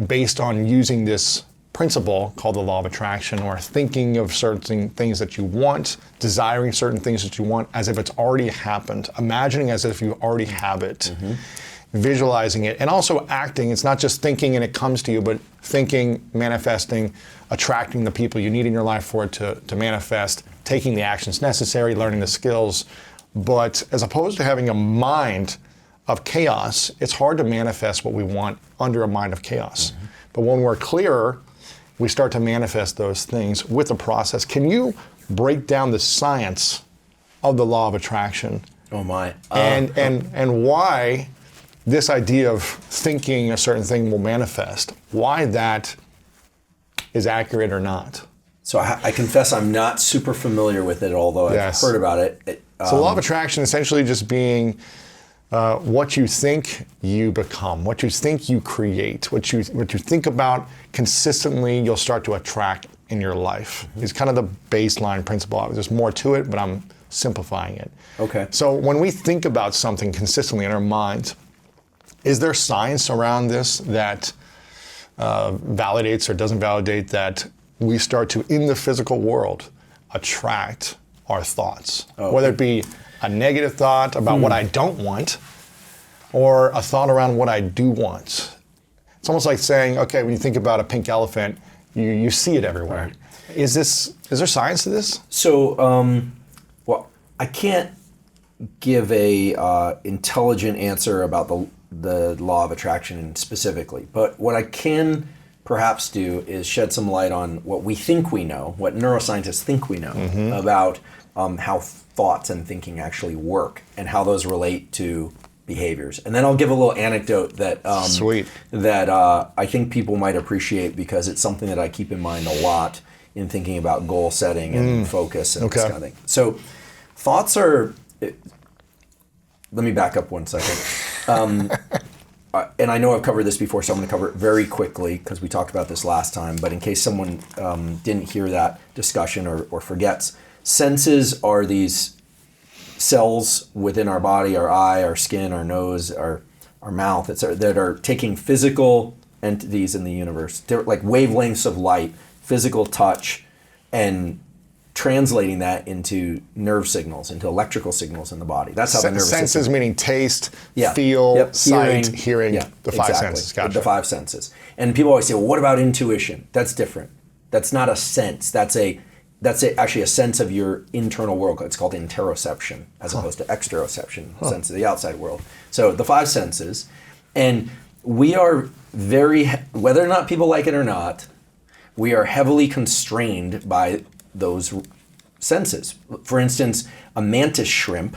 based on using this principle called the law of attraction, or thinking of certain things that you want, desiring certain things that you want as if it's already happened, imagining as if you already have it, visualizing it, and also acting. It's not just thinking and it comes to you, but thinking, manifesting, attracting the people you need in your life for it to manifest, taking the actions necessary, learning the skills. But as opposed to having a mind of chaos, it's hard to manifest what we want under a mind of chaos. But when we're clearer, we start to manifest those things with the process. Can you break down the science of the law of attraction? Oh my. And why this idea of thinking a certain thing will manifest, why that is accurate or not? So I confess I'm not super familiar with it, although I've heard about it. So law of attraction essentially just being what you think you become, what you think you create, what you think about consistently, you'll start to attract in your life. It's kind of the baseline principle. There's more to it, but I'm simplifying it. Okay. So when we think about something consistently in our minds, is there science around this that validates or doesn't validate that we start to, in the physical world, attract our thoughts? Whether it be a negative thought about what I don't want, or a thought around what I do want. It's almost like saying, okay, when you think about a pink elephant, you see it everywhere. Right. Is there science to this? So, well, I can't give a intelligent answer about the law of attraction specifically, but what I can perhaps do is shed some light on what we think we know, what neuroscientists think we know about how thoughts and thinking actually work and how those relate to behaviors. And then I'll give a little anecdote that I think people might appreciate, because it's something that I keep in mind a lot in thinking about goal setting and focus and this kind of thing. So thoughts are, let me back up one second. And I know I've covered this before, so I'm going to cover it very quickly because we talked about this last time, but in case someone didn't hear that discussion or forgets, senses are these cells within our body, our eye, our skin, our nose, our mouth, that are taking physical entities in the universe. They're like wavelengths of light, physical touch, and translating that into nerve signals, into electrical signals in the body. That's how the nervous system. Senses meaning taste, feel, sight, hearing, the five senses. Gotcha. The five senses. And people always say, well, what about intuition? That's different. That's not a sense. That's actually a sense of your internal world. It's called interoception as opposed to exteroception, sense of the outside world. So the five senses, and we are whether or not people like it or not, we are heavily constrained by those senses. For instance, a mantis shrimp,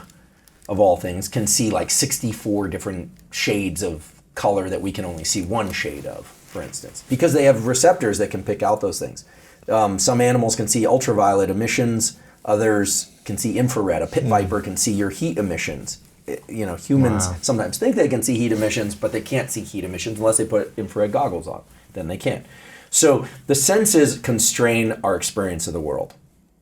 of all things, can see like 64 different shades of color that we can only see one shade of, for instance, because they have receptors that can pick out those things. Some animals can see ultraviolet emissions, others can see infrared. A pit viper can see your heat emissions. Humans sometimes think they can see heat emissions, but they can't see heat emissions unless they put infrared goggles on. Then they can't. So the senses constrain our experience of the world.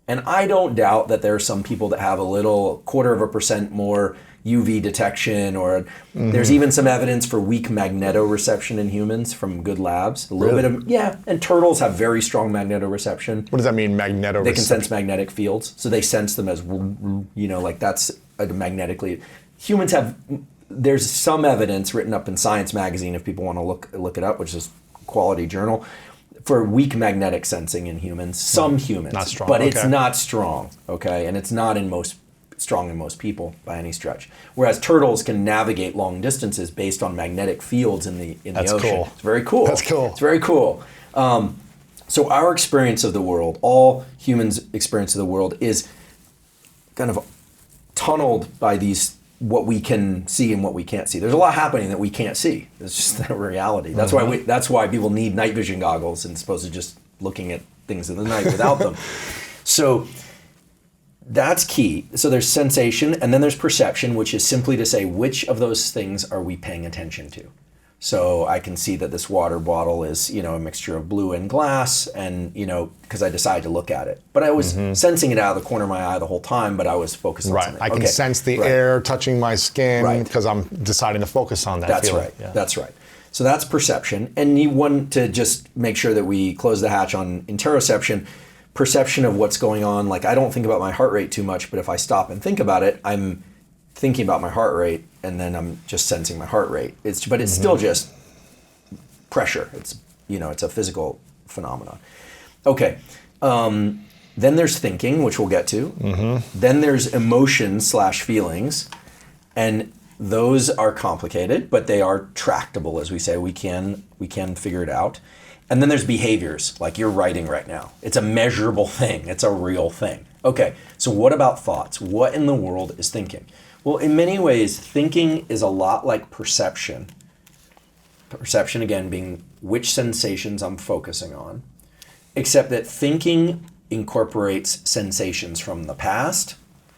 And I don't doubt that there are some people that have a little 0.25% more UV detection, or there's even some evidence for weak magnetoreception in humans from good labs. A little bit of, and turtles have very strong magnetoreception. What does that mean, magnetoreception? They can sense magnetic fields, so they sense them as, like that's magnetically. Humans have, there's some evidence written up in Science magazine if people want to look it up, which is a quality journal, for weak magnetic sensing in humans. Some humans. Not strong. But it's not strong, okay? And it's not in most strong in most people by any stretch. Whereas turtles can navigate long distances based on magnetic fields in the That's ocean. cool. It's very cool. That's cool. It's very cool. So our experience of the world, all humans' experience of the world, is kind of tunneled by these what we can see and what we can't see. There's a lot happening that we can't see. It's just the reality. That's why people need night vision goggles as opposed to just looking at things in the night without them. So that's key. So there's sensation, and then there's perception, which is simply to say which of those things are we paying attention to. So I can see that this water bottle is, a mixture of blue and glass, and, because I decided to look at it. But I was sensing it out of the corner of my eye the whole time, but I was focused on something. I can sense the air touching my skin because I'm deciding to focus on that That's feeling. right. Yeah. That's right. So that's perception. And you want to just make sure that we close the hatch on interoception, perception of what's going on. Like, I don't think about my heart rate too much, but if I stop and think about it, I'm thinking about my heart rate, and then I'm just sensing my heart rate. It's still just pressure. It's a physical phenomenon. Okay. Then there's thinking, which we'll get to. Then there's emotions / feelings, and those are complicated, but they are tractable, as we say. We can figure it out. And then there's behaviors, like you're writing right now. It's a measurable thing. It's a real thing. Okay. So what about thoughts? What in the world is thinking? Well, in many ways, thinking is a lot like perception. Perception, again, being which sensations I'm focusing on, except that thinking incorporates sensations from the past,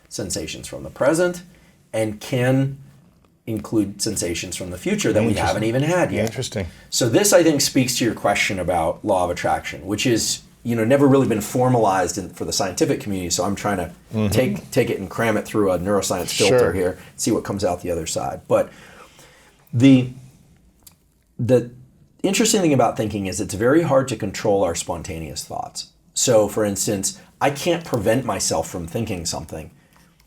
sensations from the present, and can include sensations from the future that we haven't even had yet. Interesting. So this, I think, speaks to your question about law of attraction, which is never really been formalized for the scientific community. So I'm trying to take it and cram it through a neuroscience filter here, see what comes out the other side. But the interesting thing about thinking is it's very hard to control our spontaneous thoughts. So, for instance, I can't prevent myself from thinking something.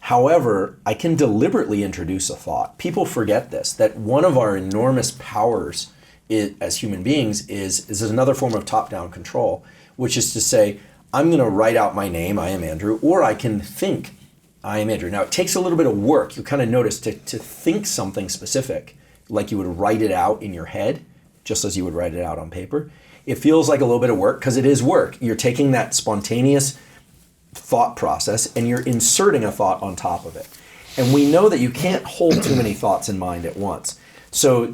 However, I can deliberately introduce a thought. People forget this, that one of our enormous powers as human beings is another form of top-down control, which is to say, I'm going to write out my name, I am Andrew, or I can think, I am Andrew. Now, it takes a little bit of work. You kind of notice to think something specific, like you would write it out in your head, just as you would write it out on paper. It feels like a little bit of work because it is work. You're taking that spontaneous thought process and you're inserting a thought on top of it. And we know that you can't hold too many thoughts in mind at once. So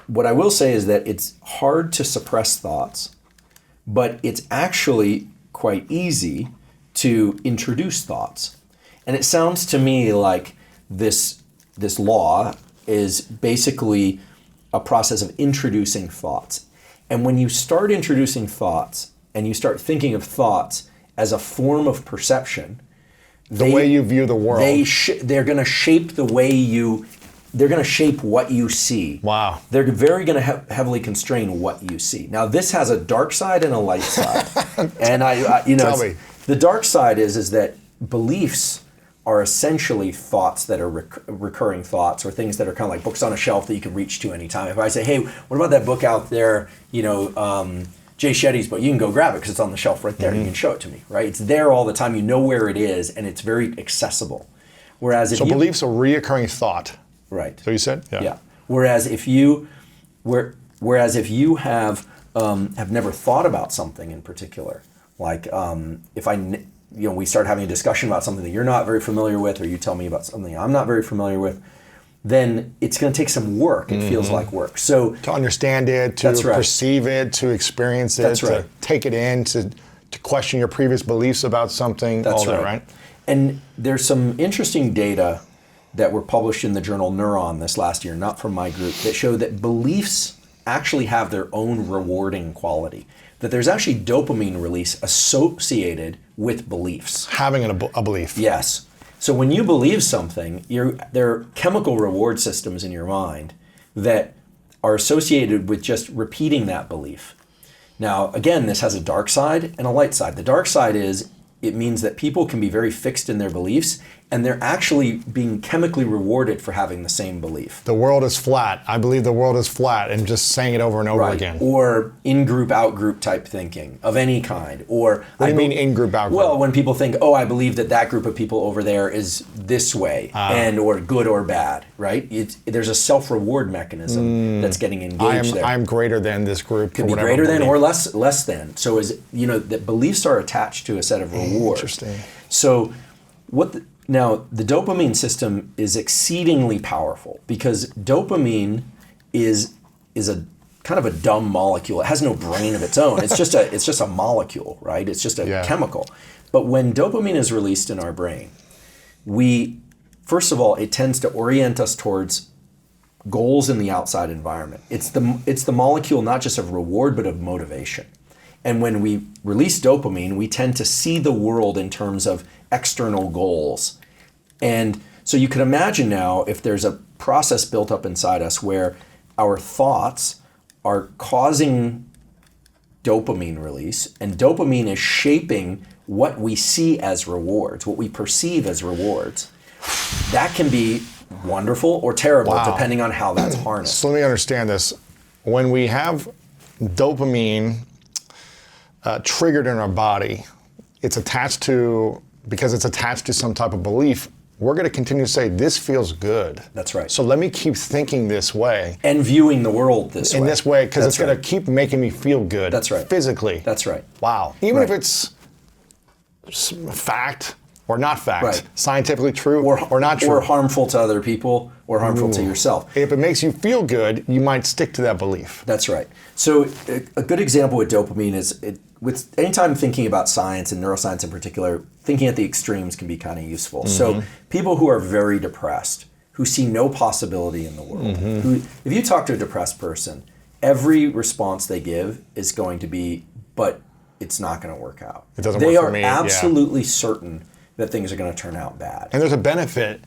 what I will say is that it's hard to suppress thoughts, but it's actually quite easy to introduce thoughts. And it sounds to me like this law is basically a process of introducing thoughts. And when you start introducing thoughts and you start thinking of thoughts as a form of perception, the way you view the world, they're going to shape the way they're going to shape what you see. Wow. They're very going to heavily constrain what you see. Now, this has a dark side and a light side. And Tell me. The dark side is that beliefs are essentially thoughts that are recurring thoughts, or things that are kind of like books on a shelf that you can reach to anytime. If I say, hey, what about that book out there, Jay Shetty's book, you can go grab it because it's on the shelf right there. You can show it to me, right? It's there all the time. You know where it is, and it's very accessible. Whereas beliefs are reoccurring thought. Right. So you said? Yeah. Whereas if you have never thought about something in particular, like if we start having a discussion about something that you're not very familiar with, or you tell me about something I'm not very familiar with, then it's going to take some work. It feels like work. So to understand it, to perceive it, to experience it, to take it in, to question your previous beliefs about something. That's all that, right? And there's some interesting data that were published in the journal Neuron this last year, not from my group, that show that beliefs actually have their own rewarding quality. That there's actually dopamine release associated with beliefs. Having a belief. Yes. So when you believe something, there are chemical reward systems in your mind that are associated with just repeating that belief. Now, again, this has a dark side and a light side. The dark side is it means that people can be very fixed in their beliefs, and they're actually being chemically rewarded for having the same belief. The world is flat. I believe the world is flat, and just saying it over and over again. Or in-group, out-group type thinking of any kind. Or what do you mean in-group, out-group? Well, when people think, oh, I believe that group of people over there is this way, and or good or bad, right? There's a self-reward mechanism that's getting engaged there. I am greater than this group. Could be greater than or less than. So that beliefs are attached to a set of rewards. Interesting. So now the dopamine system is exceedingly powerful because dopamine is a kind of a dumb molecule. It has no brain of its own. It's just a molecule, right? It's just a chemical. But when dopamine is released in our brain, first of all, it tends to orient us towards goals in the outside environment. It's the molecule not just of reward but of motivation. And when we release dopamine, we tend to see the world in terms of external goals. And so you can imagine now if there's a process built up inside us where our thoughts are causing dopamine release, and dopamine is shaping what we see as rewards, what we perceive as rewards, that can be wonderful or terrible depending on how that's harnessed. So let me understand this. When we have dopamine triggered in our body, because it's attached to some type of belief, we're going to continue to say, this feels good. That's right. So let me keep thinking this way. And viewing the world this way. In this way, because it's going to keep making me feel good. That's right. Physically. That's right. Wow. Even if it's fact or not fact, scientifically true or not true. Or harmful to other people or harmful to yourself. If it makes you feel good, you might stick to that belief. That's right. So a good example with dopamine is, with anytime thinking about science and neuroscience in particular, thinking at the extremes can be kind of useful. So people who are very depressed, who see no possibility in the world, if you talk to a depressed person, every response they give is going to be, but it's not going to work out. It doesn't work for me. They are absolutely certain that things are going to turn out bad. And there's a benefit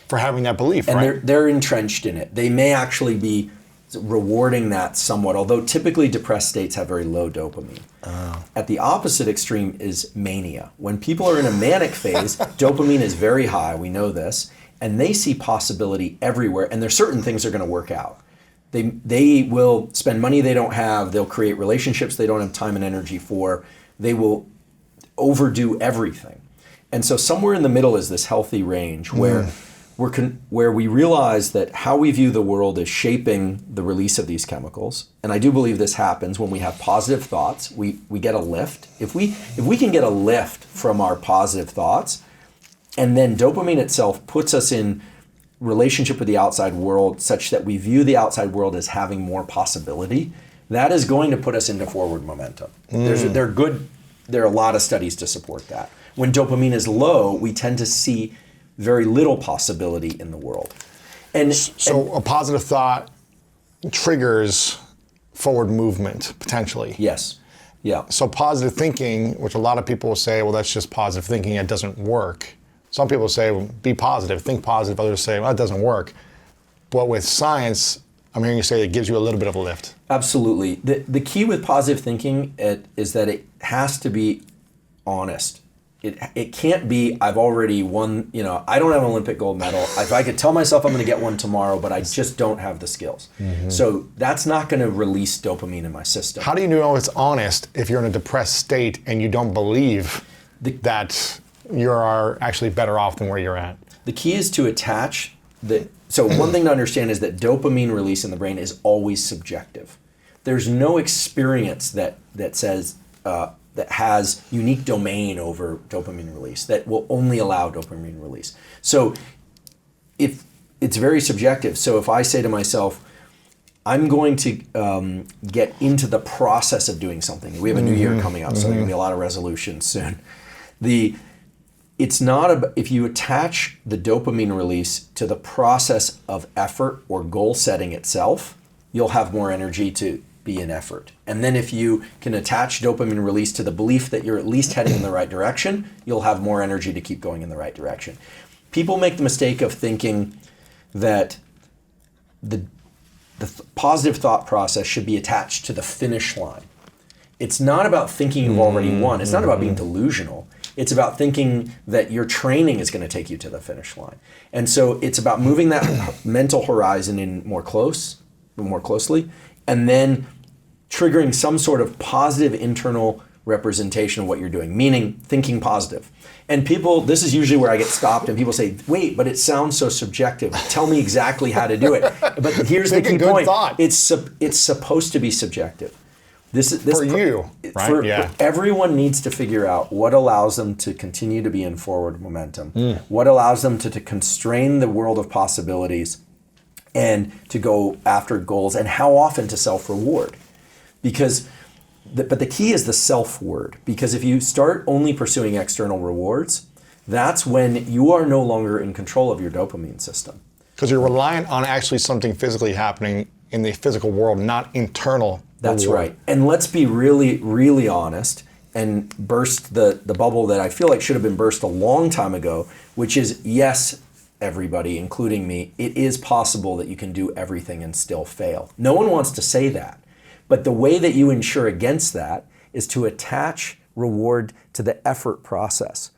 for having that belief, and right? they're entrenched in it. They may actually be rewarding that somewhat, although typically depressed states have very low dopamine. At the opposite extreme is mania. When people are in a manic phase, dopamine is very high, we know this, and they see possibility everywhere, and there's certain things are going to work out. They will spend money they don't have, they'll create relationships they don't have time and energy for, they will overdo everything. And so somewhere in the middle is this healthy range where we realize that how we view the world is shaping the release of these chemicals. And I do believe this happens when we have positive thoughts. We get a lift. If we can get a lift from our positive thoughts, and then dopamine itself puts us in relationship with the outside world such that we view the outside world as having more possibility, that is going to put us into forward momentum. There are a lot of studies to support that. When dopamine is low, we tend to see very little possibility in the world. So a positive thought triggers forward movement, potentially. Yes. Yeah. So positive thinking, which a lot of people will say, well, that's just positive thinking, it doesn't work. Some people say, well, be positive, think positive. Others say, well, it doesn't work. But with science, I'm hearing you say it gives you a little bit of a lift. Absolutely. The key with positive thinking is that it has to be honest. It can't be, I've already won, I don't have an Olympic gold medal. If I could tell myself I'm going to get one tomorrow, but I just don't have the skills. So that's not going to release dopamine in my system. How do you know it's honest if you're in a depressed state and you don't believe that you are actually better off than where you're at? The key is to attach so one thing to understand is that dopamine release in the brain is always subjective. There's no experience that says, that has unique domain over dopamine release, that will only allow dopamine release. So if it's very subjective, so if I say to myself, I'm going to get into the process of doing something. We have a new year coming up, so there's going to be a lot of resolutions soon. It's not if you attach the dopamine release to the process of effort or goal setting itself, you'll have more energy to be in effort. And then if you can attach dopamine release to the belief that you're at least heading in the right direction, you'll have more energy to keep going in the right direction. People make the mistake of thinking that the positive thought process should be attached to the finish line. It's not about thinking you've already won. It's not about being delusional. It's about thinking that your training is going to take you to the finish line. And so it's about moving that mental horizon in more closely, and then triggering some sort of positive internal representation of what you're doing, meaning thinking positive. And people, this is usually where I get stopped and people say, wait, but it sounds so subjective. Tell me exactly how to do it. But here's the key point. It's supposed to be subjective. This for you, right? For everyone needs to figure out what allows them to continue to be in forward momentum, what allows them to constrain the world of possibilities and to go after goals, and how often to self-reward. But the key is the self-word, because if you start only pursuing external rewards, that's when you are no longer in control of your dopamine system. Because you're reliant on actually something physically happening in the physical world, not internal. That's right. And let's be really, really honest and burst the bubble that I feel like should have been burst a long time ago, which is, yes, everybody, including me, it is possible that you can do everything and still fail. No one wants to say that. But the way that you ensure against that is to attach reward to the effort process.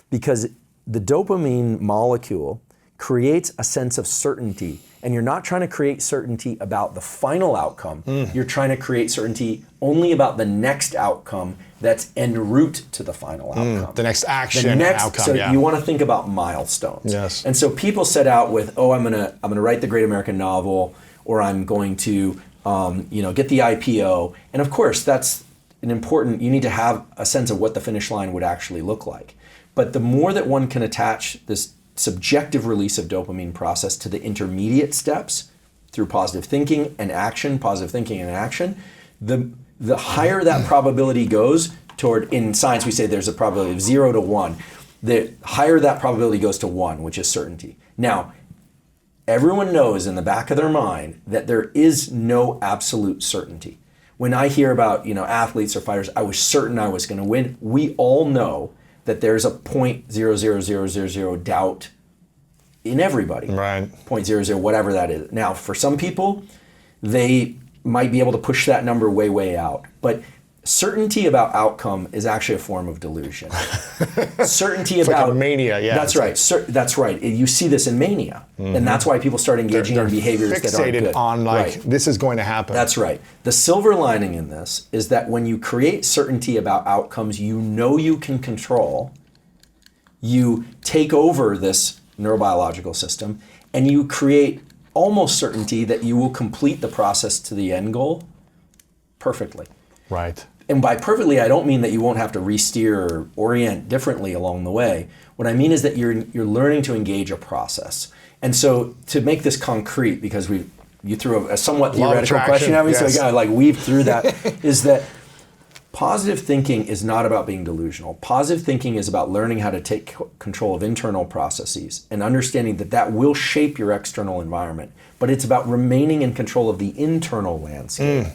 Because the dopamine molecule creates a sense of certainty. And you're not trying to create certainty about the final outcome. You're trying to create certainty only about the next outcome that's en route to the final outcome. The next action outcome. So you want to think about milestones. Yes. And so people set out with, I'm gonna write the great American novel, or I'm going to get the IPO. And of course, that's you need to have a sense of what the finish line would actually look like. But the more that one can attach this subjective release of dopamine process to the intermediate steps through positive thinking and action, the higher that probability goes toward, in science we say there's a probability of 0 to 1. The higher that probability goes to 1, which is certainty. Now, everyone knows in the back of their mind that there is no absolute certainty. When I hear about athletes or fighters, I was certain I was going to win. We all know that there's a 0.00000 doubt in everybody. Right. 0.00 whatever that is. Now, for some people, they might be able to push that number way, way out. But certainty about outcome is actually a form of delusion. Certainty it's about like a mania, yeah. That's right. That's right. You see this in mania, and that's why people start engaging in behaviors that aren't good. Fixated on this is going to happen. That's right. The silver lining in this is that when you create certainty about outcomes, you can control. You take over this neurobiological system, and you create almost certainty that you will complete the process to the end goal perfectly. Right. And by perfectly, I don't mean that you won't have to re-steer or orient differently along the way. What I mean is that you're learning to engage a process. And so to make this concrete, because you threw a somewhat theoretical question at me, so I gotta weave through that, is that positive thinking is not about being delusional. Positive thinking is about learning how to take control of internal processes and understanding that will shape your external environment. But it's about remaining in control of the internal landscape.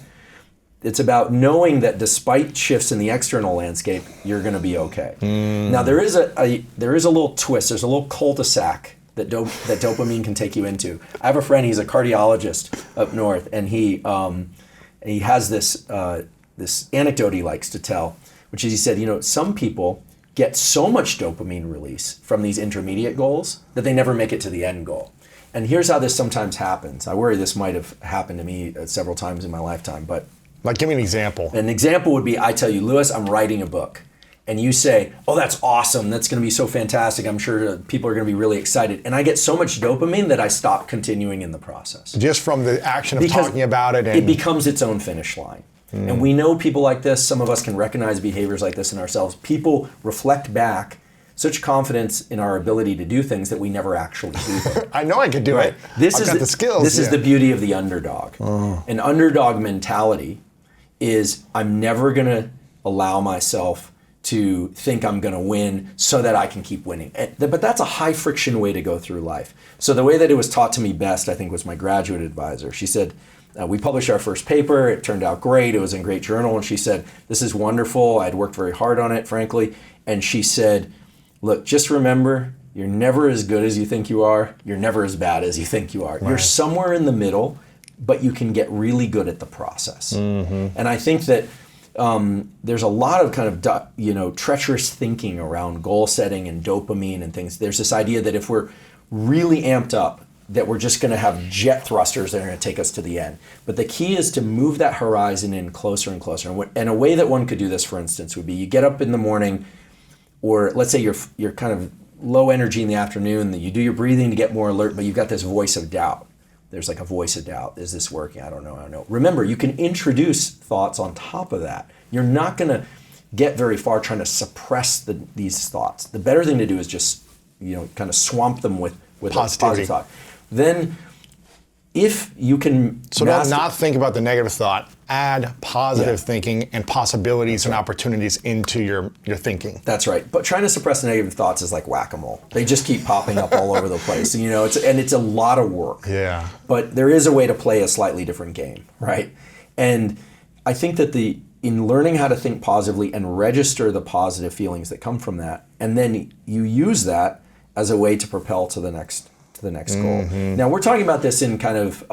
It's about knowing that despite shifts in the external landscape, you're going to be okay. Now there is a little twist. There's a little cul-de-sac that dopamine can take you into. I have a friend. He's a cardiologist up north, and he has this anecdote he likes to tell, which is he said, some people get so much dopamine release from these intermediate goals that they never make it to the end goal. And here's how this sometimes happens. I worry this might have happened to me several times in my lifetime, but give me an example. An example would be, I tell you, Lewis, I'm writing a book. And you say, oh, that's awesome. That's going to be so fantastic. I'm sure people are going to be really excited. And I get so much dopamine that I stop continuing in the process. Just from the action of talking about it. It becomes its own finish line. And we know people like this. Some of us can recognize behaviors like this in ourselves. People reflect back such confidence in our ability to do things that we never actually do them. I know I could do it. I've got the skills. This is the beauty of the underdog. An underdog mentality is I'm never going to allow myself to think I'm going to win so that I can keep winning. But that's a high friction way to go through life. So the way that it was taught to me best, I think, was my graduate advisor. She said, we published our first paper. It turned out great. It was in a great journal. And she said, this is wonderful. I'd worked very hard on it, frankly. And she said, look, just remember, you're never as good as you think you are. You're never as bad as you think you are. Right. You're somewhere in the middle, but you can get really good at the process. And I think that there's a lot of kind of treacherous thinking around goal setting and dopamine and things. There's this idea that if we're really amped up, that we're just going to have jet thrusters that are going to take us to the end. But the key is to move that horizon in closer and closer. And a way that one could do this, for instance, would be you get up in the morning, or let's say you're kind of low energy in the afternoon, that you do your breathing to get more alert, but you've got this voice of doubt. There's like a voice of doubt. Is this working? I don't know. Remember, you can introduce thoughts on top of that. You're not going to get very far trying to suppress these thoughts. The better thing to do is just kind of swamp them with positive thought. Then, if you can not think about the negative thought, add positive thinking and possibilities and opportunities into your thinking. That's right. But trying to suppress negative thoughts is like whack-a-mole. They just keep popping up all over the place. It's a lot of work. Yeah. But there is a way to play a slightly different game, right? And I think that in learning how to think positively and register the positive feelings that come from that, and then you use that as a way to propel to the next goal. Mm-hmm. Now we're talking about this in kind of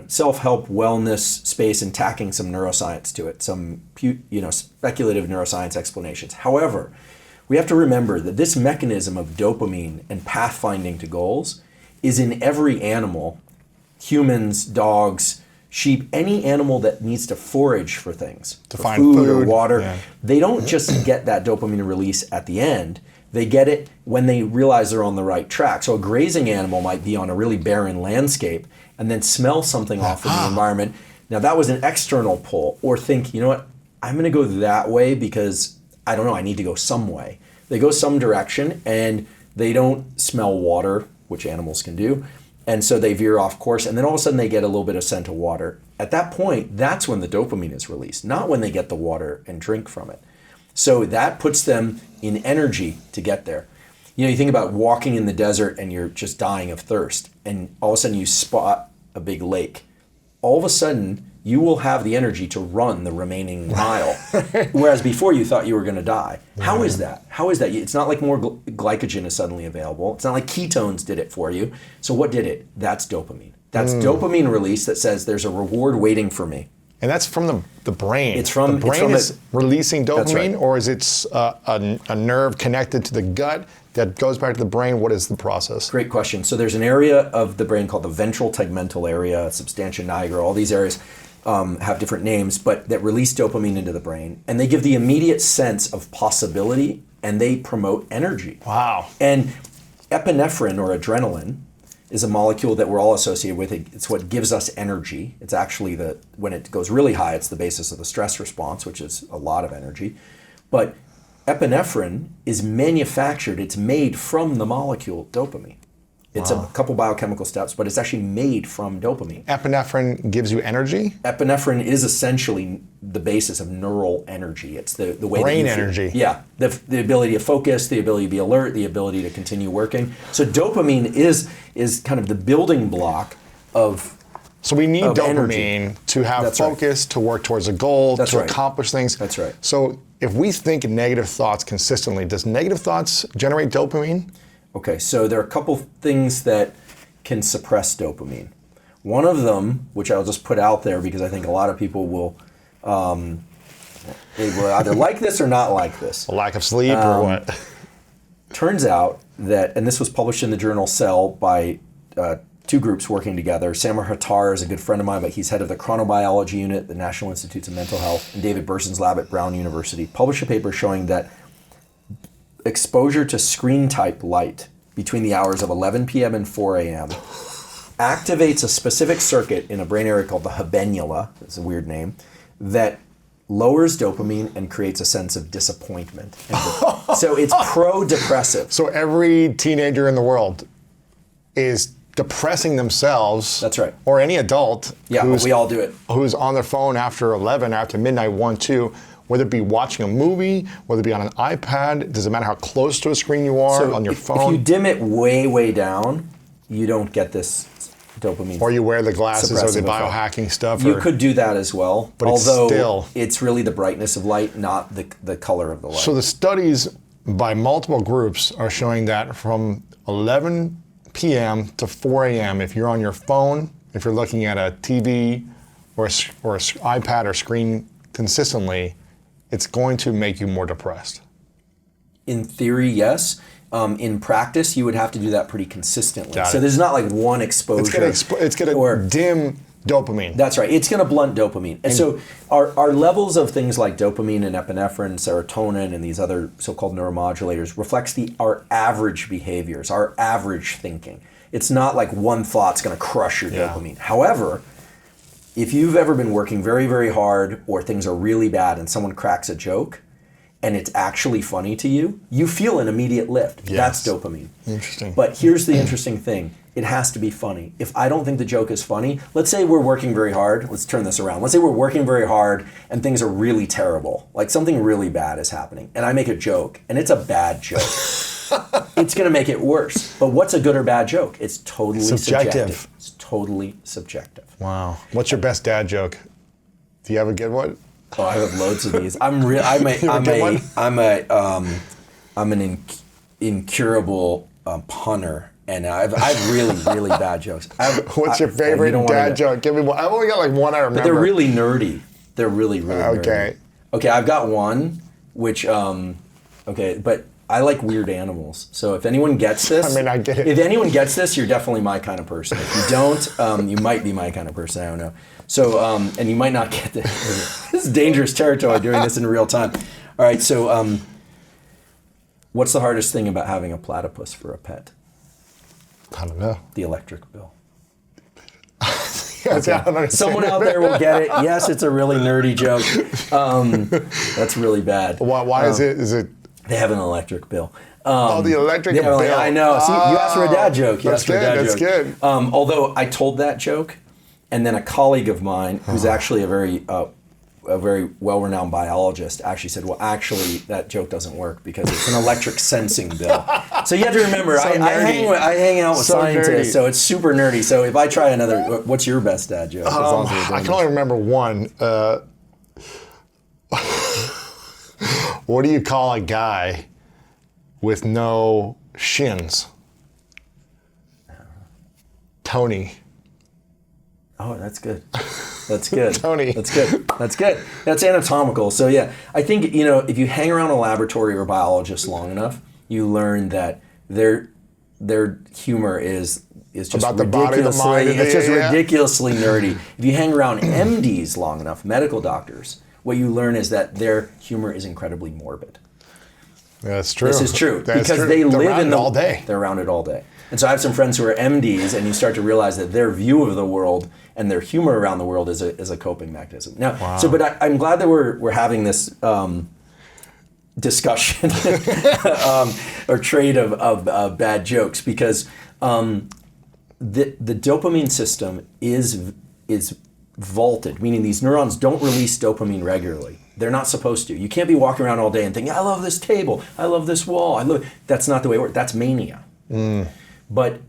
self-help wellness space and tacking some neuroscience to it, some speculative neuroscience explanations. However, we have to remember that this mechanism of dopamine and pathfinding to goals is in every animal, humans, dogs, sheep, any animal that needs to forage for things, to for find food or water. Yeah. They don't just get that dopamine release at the end. They get it when they realize they're on the right track. So a grazing animal might be on a really barren landscape and then smell something off in the environment. Now that was an external pull. Or think, you know what, I'm going to go that way because, I don't know, I need to go some way. They go some direction and they don't smell water, which animals can do. And so they veer off course, and then all of a sudden they get a little bit of scent of water. At that point, that's when the dopamine is released, not when they get the water and drink from it. So that puts them in energy to get there. You think about walking in the desert and you're just dying of thirst, and all of a sudden you spot a big lake. All of a sudden, you will have the energy to run the remaining mile, whereas before you thought you were going to die. How is that? It's not like more glycogen is suddenly available. It's not like ketones did it for you. So what did it? That's dopamine. That's dopamine release that says there's a reward waiting for me. And that's from the brain. The brain is releasing dopamine, right. Or is it a nerve connected to the gut that goes back to the brain? What is the process? Great question. So there's an area of the brain called the ventral tegmental area, substantia nigra. All these areas have different names, but that release dopamine into the brain, and they give the immediate sense of possibility, and they promote energy. Wow. And epinephrine or adrenaline is a molecule that we're all associated with. It's what gives us energy. It's actually when it goes really high, it's the basis of the stress response, which is a lot of energy. But epinephrine is manufactured, it's made from the molecule dopamine. It's a couple biochemical steps, but it's actually made from dopamine. Epinephrine gives you energy? Epinephrine is essentially the basis of neural energy. It's the way brain that you energy. Feel. Yeah, the ability to focus, the ability to be alert, the ability to continue working. So dopamine is kind of the building block of So we need dopamine energy. to have That's focus, to work towards a goal, That's to right. accomplish things. That's right. So if we think negative thoughts consistently, does negative thoughts generate dopamine? Okay, so there are a couple things that can suppress dopamine. One of them, which I'll just put out there because I think a lot of people will either like this or not like this. A lack of sleep or what? Turns out that, and this was published in the journal Cell by two groups working together. Samar Hattar is a good friend of mine, but he's head of the chronobiology unit at the National Institutes of Mental Health, and David Berson's lab at Brown University published a paper showing that exposure to screen type light between the hours of 11 p.m. and 4 a.m. activates a specific circuit in a brain area called the habenula, it's a weird name, that lowers dopamine and creates a sense of disappointment. So it's pro-depressive. So every teenager in the world is depressing themselves. That's right. Or any adult Yeah, we all do it. who's on their phone after 11, after midnight, 1, 2, whether it be watching a movie, whether it be on an iPad, doesn't matter how close to a screen you are, on your phone. If you dim it way, way down, you don't get this dopamine. Or you wear the glasses or the suppressive effect. biohacking stuff. You could do that as well, But it's although still- it's really the brightness of light, not the color of the light. So the studies by multiple groups are showing that from 11 p.m. to 4 a.m., if you're on your phone, if you're looking at a TV or an iPad or screen consistently, it's going to make you more depressed. In theory, yes. In practice, you would have to do that pretty consistently. Got So it. there's not like one exposure. It's going to dim dopamine. That's right. It's going to blunt dopamine. And so our levels of things like dopamine and epinephrine, serotonin, and these other so-called neuromodulators reflects our average behaviors, our average thinking. It's not like one thought's going to crush your dopamine. However, if you've ever been working very, very hard or things are really bad and someone cracks a joke and it's actually funny to you, you feel an immediate lift. Yes. That's dopamine. Interesting. But here's the interesting thing. It has to be funny. If I don't think the joke is funny, let's say we're working very hard. Let's turn this around. Let's say we're working very hard and things are really terrible. Like something really bad is happening. And I make a joke and it's a bad joke. It's going to make it worse. But what's a good or bad joke? It's totally subjective. It's totally subjective. Wow. What's your best dad joke? Do you have a good one? Oh, I have loads of these. I'm an incurable punner. And I've really, really bad jokes. What's your favorite dad joke? Give me one. I've only got like one I remember. But they're really nerdy. They're really, really nerdy. Okay. Okay, I've got one, which, but I like weird animals. So if anyone gets this. I get it. If anyone gets this, you're definitely my kind of person. If you don't, you might be my kind of person. I don't know. So, and you might not get this. This is dangerous territory doing this in real time. All right, so what's the hardest thing about having a platypus for a pet? I don't know. The electric bill. Okay. I don't understand. Someone out there will get it. Yes, it's a really nerdy joke. That's really bad. Why is it? Is it? They have an electric bill. The electric bill. I know. See, you asked for a dad joke. That's good. Although I told that joke, and then a colleague of mine, who's actually a very well-renowned biologist, actually said, well, actually, that joke doesn't work because it's an electric sensing bill. So you have to remember, So I hang out with scientists, nerdy. so it's super nerdy. So if I try another, what's your best dad joke? I can only remember one. What do you call a guy with no shins? Tony. Oh, that's good. That's good. Tony. That's good. That's good. That's anatomical. So yeah, I think, if you hang around a laboratory or biologist long enough, you learn that their humor is just about the body, the mind, it's just ridiculously nerdy. If you hang around MDs long enough, medical doctors, what you learn is that their humor is incredibly morbid. That's true. This is true That's because true. they They're live around in it all day. They're around it all day. And so I have some friends who are MDs, and you start to realize that their view of the world and their humor around the world is a coping mechanism. Now, but I'm glad that we're having this discussion or trade of bad jokes because the dopamine system is vaulted, meaning these neurons don't release dopamine regularly. They're not supposed to. You can't be walking around all day and thinking, I love this table, I love this wall. That's not the way it works. That's mania. But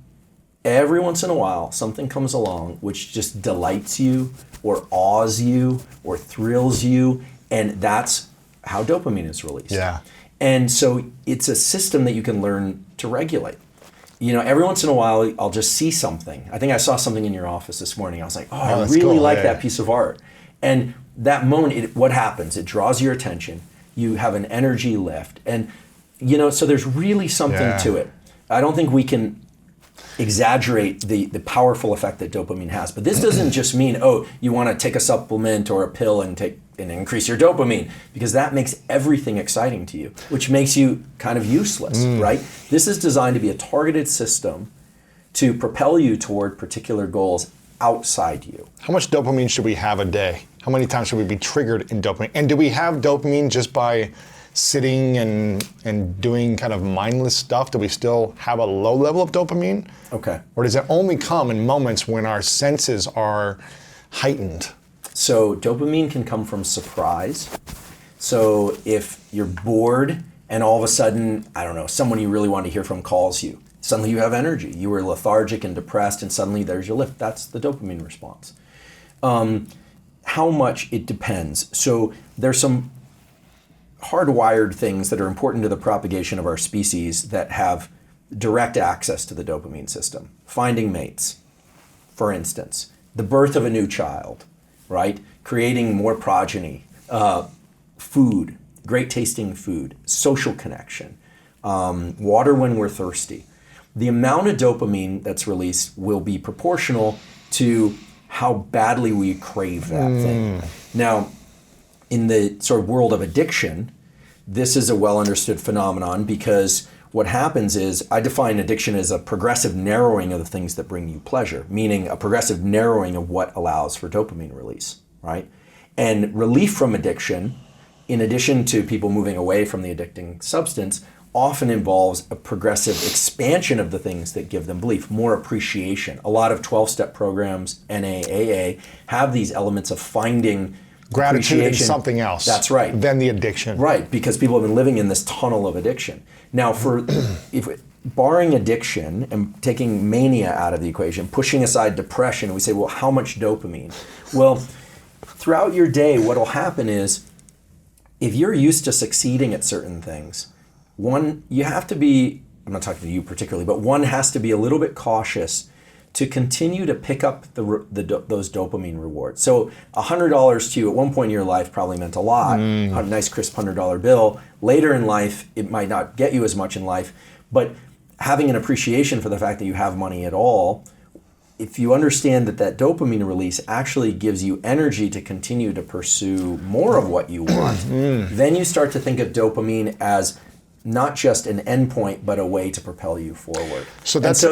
every once in a while, something comes along which just delights you or awes you or thrills you, and that's how dopamine is released. Yeah. And so it's a system that you can learn to regulate. Every once in a while, I'll just see something. I think I saw something in your office this morning. I was like, I really cool. like that piece of art. And that moment, what happens? It draws your attention. You have an energy lift. And, so there's really something to it. I don't think we can exaggerate the powerful effect that dopamine has. But this doesn't just mean, you want to take a supplement or a pill and increase your dopamine, because that makes everything exciting to you, which makes you kind of useless, right? This is designed to be a targeted system to propel you toward particular goals outside you. How much dopamine should we have a day? How many times should we be triggered in dopamine? And do we have dopamine just by sitting and doing kind of mindless stuff? Do we still have a low level of dopamine? Okay. Or does it only come in moments when our senses are heightened? So dopamine can come from surprise. So if you're bored and all of a sudden, I don't know, someone you really want to hear from calls you, suddenly you have energy. You were lethargic and depressed and suddenly there's your lift. That's the dopamine response. How much? It depends. So there's some hardwired things that are important to the propagation of our species that have direct access to the dopamine system. Finding mates, for instance, the birth of a new child, right? Creating more progeny, Food, great tasting food, social connection, water when we're thirsty. The amount of dopamine that's released will be proportional to how badly we crave that thing. Now, in the sort of world of addiction, this is a well understood phenomenon because what happens is, I define addiction as a progressive narrowing of the things that bring you pleasure, meaning a progressive narrowing of what allows for dopamine release, right? And relief from addiction, in addition to people moving away from the addicting substance, often involves a progressive expansion of the things that give them belief, more appreciation. A lot of 12-step programs, NAAA, have these elements of finding gratitude in something else. That's right. Than the addiction. Right, because people have been living in this tunnel of addiction. Now, barring addiction and taking mania out of the equation, pushing aside depression, we say, well, how much dopamine? Well, throughout your day, what will happen is, if you're used to succeeding at certain things, one, you have to be, I'm not talking to you particularly, but one has to be a little bit cautious to continue to pick up those dopamine rewards. So $100 to you at one point in your life probably meant a lot, a nice crisp $100 bill. Later in life, it might not get you as much in life, but having an appreciation for the fact that you have money at all, if you understand that dopamine release actually gives you energy to continue to pursue more of what you want, then you start to think of dopamine as not just an endpoint, but a way to propel you forward. So that's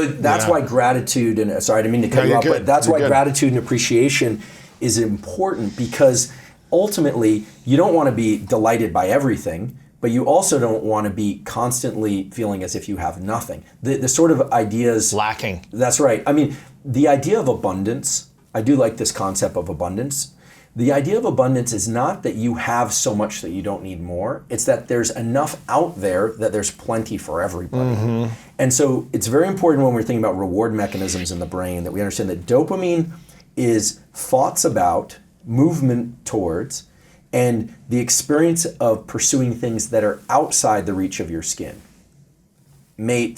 why gratitude, and sorry, I didn't mean to cut you off, but that's why gratitude and appreciation is important, because ultimately you don't want to be delighted by everything, but you also don't want to be constantly feeling as if you have nothing. The sort of ideas... lacking. That's right. I mean, the idea of abundance, I do like this concept of abundance. The idea of abundance is not that you have so much that you don't need more. It's that there's enough out there that there's plenty for everybody. And so it's very important when we're thinking about reward mechanisms in the brain that we understand that dopamine is thoughts about, movement towards, and the experience of pursuing things that are outside the reach of your skin. A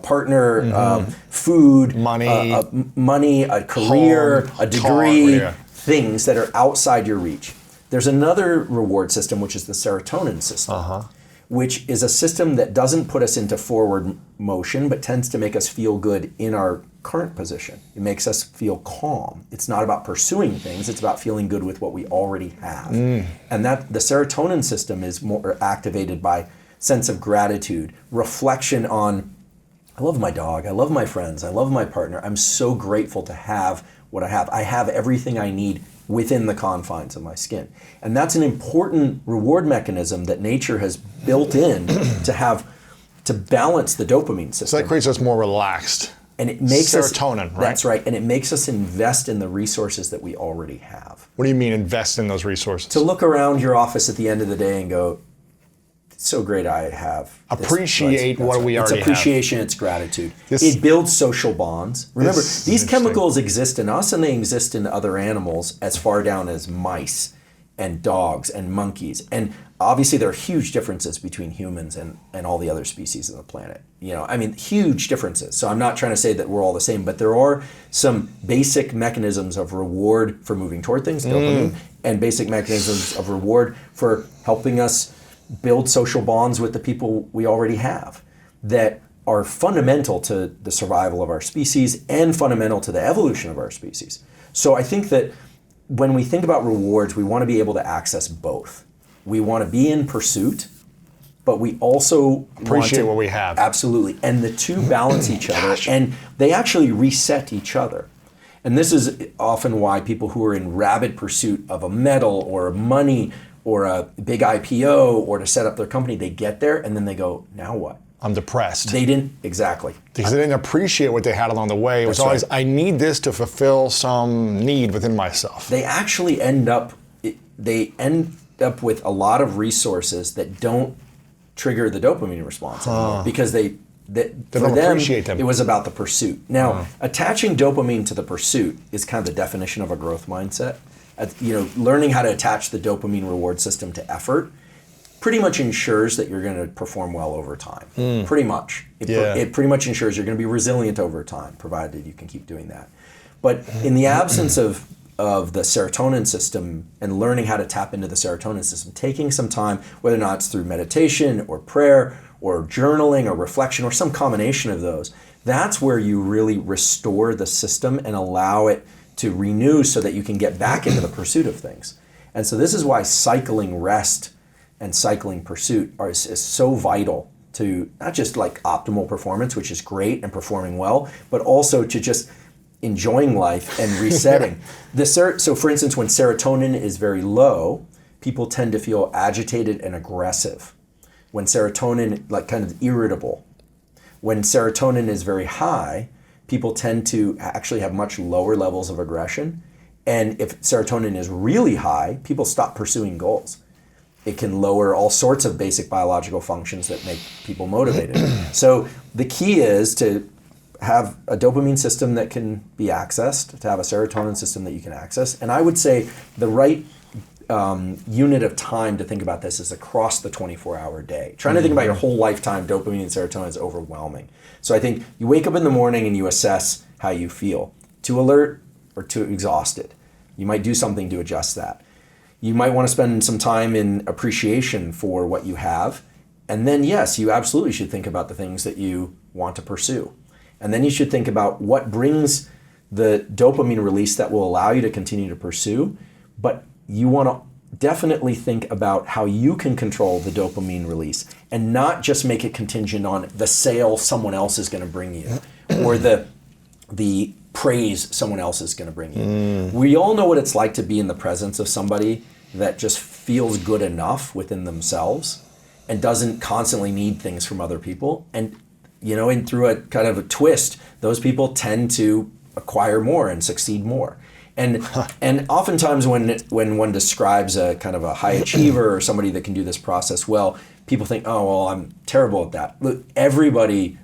partner, food, money, a career, home, a degree, car, things that are outside your reach. There's another reward system, which is the serotonin system, which is a system that doesn't put us into forward motion, but tends to make us feel good in our current position. It makes us feel calm. It's not about pursuing things, it's about feeling good with what we already have. And that the serotonin system is more activated by sense of gratitude, reflection on, I love my dog, I love my friends, I love my partner, I'm so grateful to have what I have. I have everything I need within the confines of my skin. And that's an important reward mechanism that nature has built in to balance the dopamine system. So that creates us more relaxed. And it makes serotonin, right? That's right. And it makes us invest in the resources that we already have. What do you mean invest in those resources? To look around your office at the end of the day and go, it's so great I have. Appreciate what we already have. It's appreciation, it's gratitude. It builds social bonds. Remember, these chemicals exist in us and they exist in other animals as far down as mice and dogs and monkeys. And obviously there are huge differences between humans and all the other species on the planet. Huge differences. So I'm not trying to say that we're all the same, but there are some basic mechanisms of reward for moving toward things, dopamine, and basic mechanisms of reward for helping us build social bonds with the people we already have that are fundamental to the survival of our species and fundamental to the evolution of our species. So I think that when we think about rewards, we want to be able to access both. We want to be in pursuit, but we also appreciate what we have. Absolutely. And the two balance each other, and they actually reset each other. And this is often why people who are in rabid pursuit of a medal or money or a big IPO or to set up their company, they get there and then they go, now what? I'm depressed. They didn't, exactly. Because they didn't appreciate what they had along the way. It was always, I need this to fulfill some need within myself. They actually end up with a lot of resources that don't trigger the dopamine response anymore because they for them, it was about the pursuit. Now, attaching dopamine to the pursuit is kind of the definition of a growth mindset. Learning how to attach the dopamine reward system to effort pretty much ensures that you're going to perform well over time. Pretty much. It pretty much ensures you're going to be resilient over time, provided you can keep doing that. But in the absence of of the serotonin system and learning how to tap into the serotonin system, taking some time, whether or not it's through meditation or prayer or journaling or reflection or some combination of those, that's where you really restore the system and allow it to renew so that you can get back into the pursuit of things. And so this is why cycling rest and cycling pursuit is so vital to not just like optimal performance, which is great and performing well, but also to just enjoying life and resetting. So for instance, when serotonin is very low, people tend to feel agitated and aggressive. When serotonin, like kind of irritable. When serotonin is very high, people tend to actually have much lower levels of aggression. And if serotonin is really high, people stop pursuing goals. It can lower all sorts of basic biological functions that make people motivated. So the key is to have a dopamine system that can be accessed, to have a serotonin system that you can access. And I would say the right unit of time to think about this is across the 24-hour day. Trying to think about your whole lifetime, dopamine and serotonin is overwhelming. So I think you wake up in the morning and you assess how you feel. Too alert or too exhausted. You might do something to adjust that. You might want to spend some time in appreciation for what you have. And then yes, you absolutely should think about the things that you want to pursue. And then you should think about what brings the dopamine release that will allow you to continue to pursue. But you want to definitely think about how you can control the dopamine release and not just make it contingent on the sale someone else is going to bring you or the praise someone else is going to bring you. We all know what it's like to be in the presence of somebody that just feels good enough within themselves and doesn't constantly need things from other people. And and through a kind of a twist, those people tend to acquire more and succeed more. And oftentimes when one describes a kind of a high achiever or somebody that can do this process well, people think, oh, well, I'm terrible at that. Look, everybody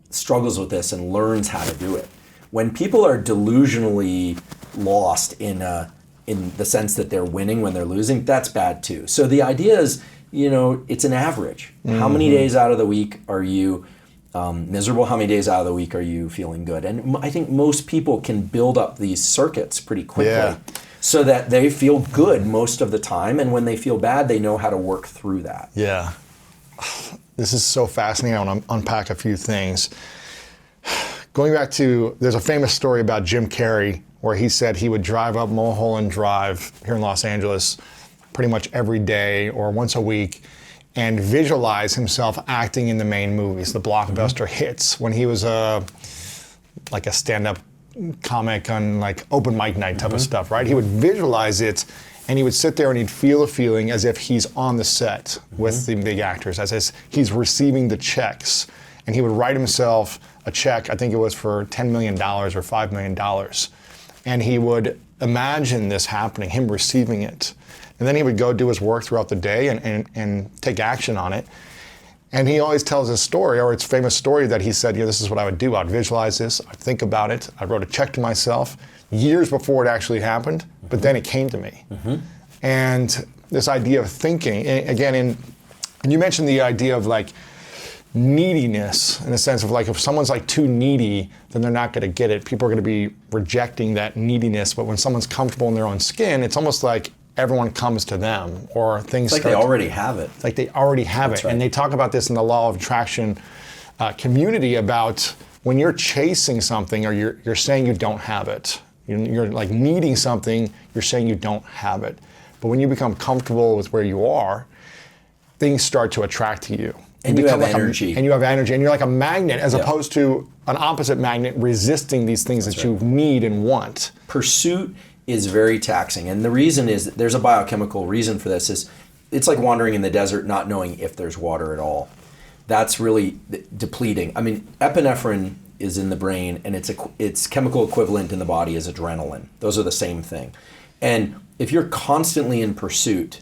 struggles with this and learns how to do it. When people are delusionally lost in the sense that they're winning when they're losing, that's bad too. So the idea is, it's an average. How many days out of the week are you miserable? How many days out of the week are you feeling good? And I think most people can build up these circuits pretty quickly so that they feel good most of the time. And when they feel bad, they know how to work through that. Yeah. This is so fascinating. I want to unpack a few things. Going back to, there's a famous story about Jim Carrey where he said he would drive up Mulholland Drive here in Los Angeles pretty much every day or once a week and visualize himself acting in the main movies, the blockbuster hits, when he was like a stand-up comic on like open mic night type of stuff, right? He would visualize it and he would sit there and he'd feel the feeling as if he's on the set with the big actors, as if he's receiving the checks. And he would write himself a check, I think it was for $10 million or $5 million. And he would imagine this happening, him receiving it. And then he would go do his work throughout the day and take action on it. And he always tells his story, or it's a famous story that he said, this is what I would do. I'd visualize this, I'd think about it. I wrote a check to myself years before it actually happened, but then it came to me. And this idea of thinking, again, and you mentioned the idea of like neediness in the sense of like if someone's like too needy, then they're not going to get it. People are going to be rejecting that neediness. But when someone's comfortable in their own skin, it's almost like everyone comes to them, or things it's like they already have it. It's like they already have That's it. right. And they talk about this in the law of attraction community about when you're chasing something or you're saying you don't have it. You're like needing something, you're saying you don't have it. But when you become comfortable with where you are, things start to attract to you. And you have energy. And you have energy. And you're like a magnet as opposed to an opposite magnet resisting these things that you need and want. Pursuit is very taxing. And the reason is that there's a biochemical reason for this. It's like wandering in the desert not knowing if there's water at all. That's really depleting. I mean, epinephrine is in the brain and its chemical equivalent in the body is adrenaline. Those are the same thing. And if you're constantly in pursuit,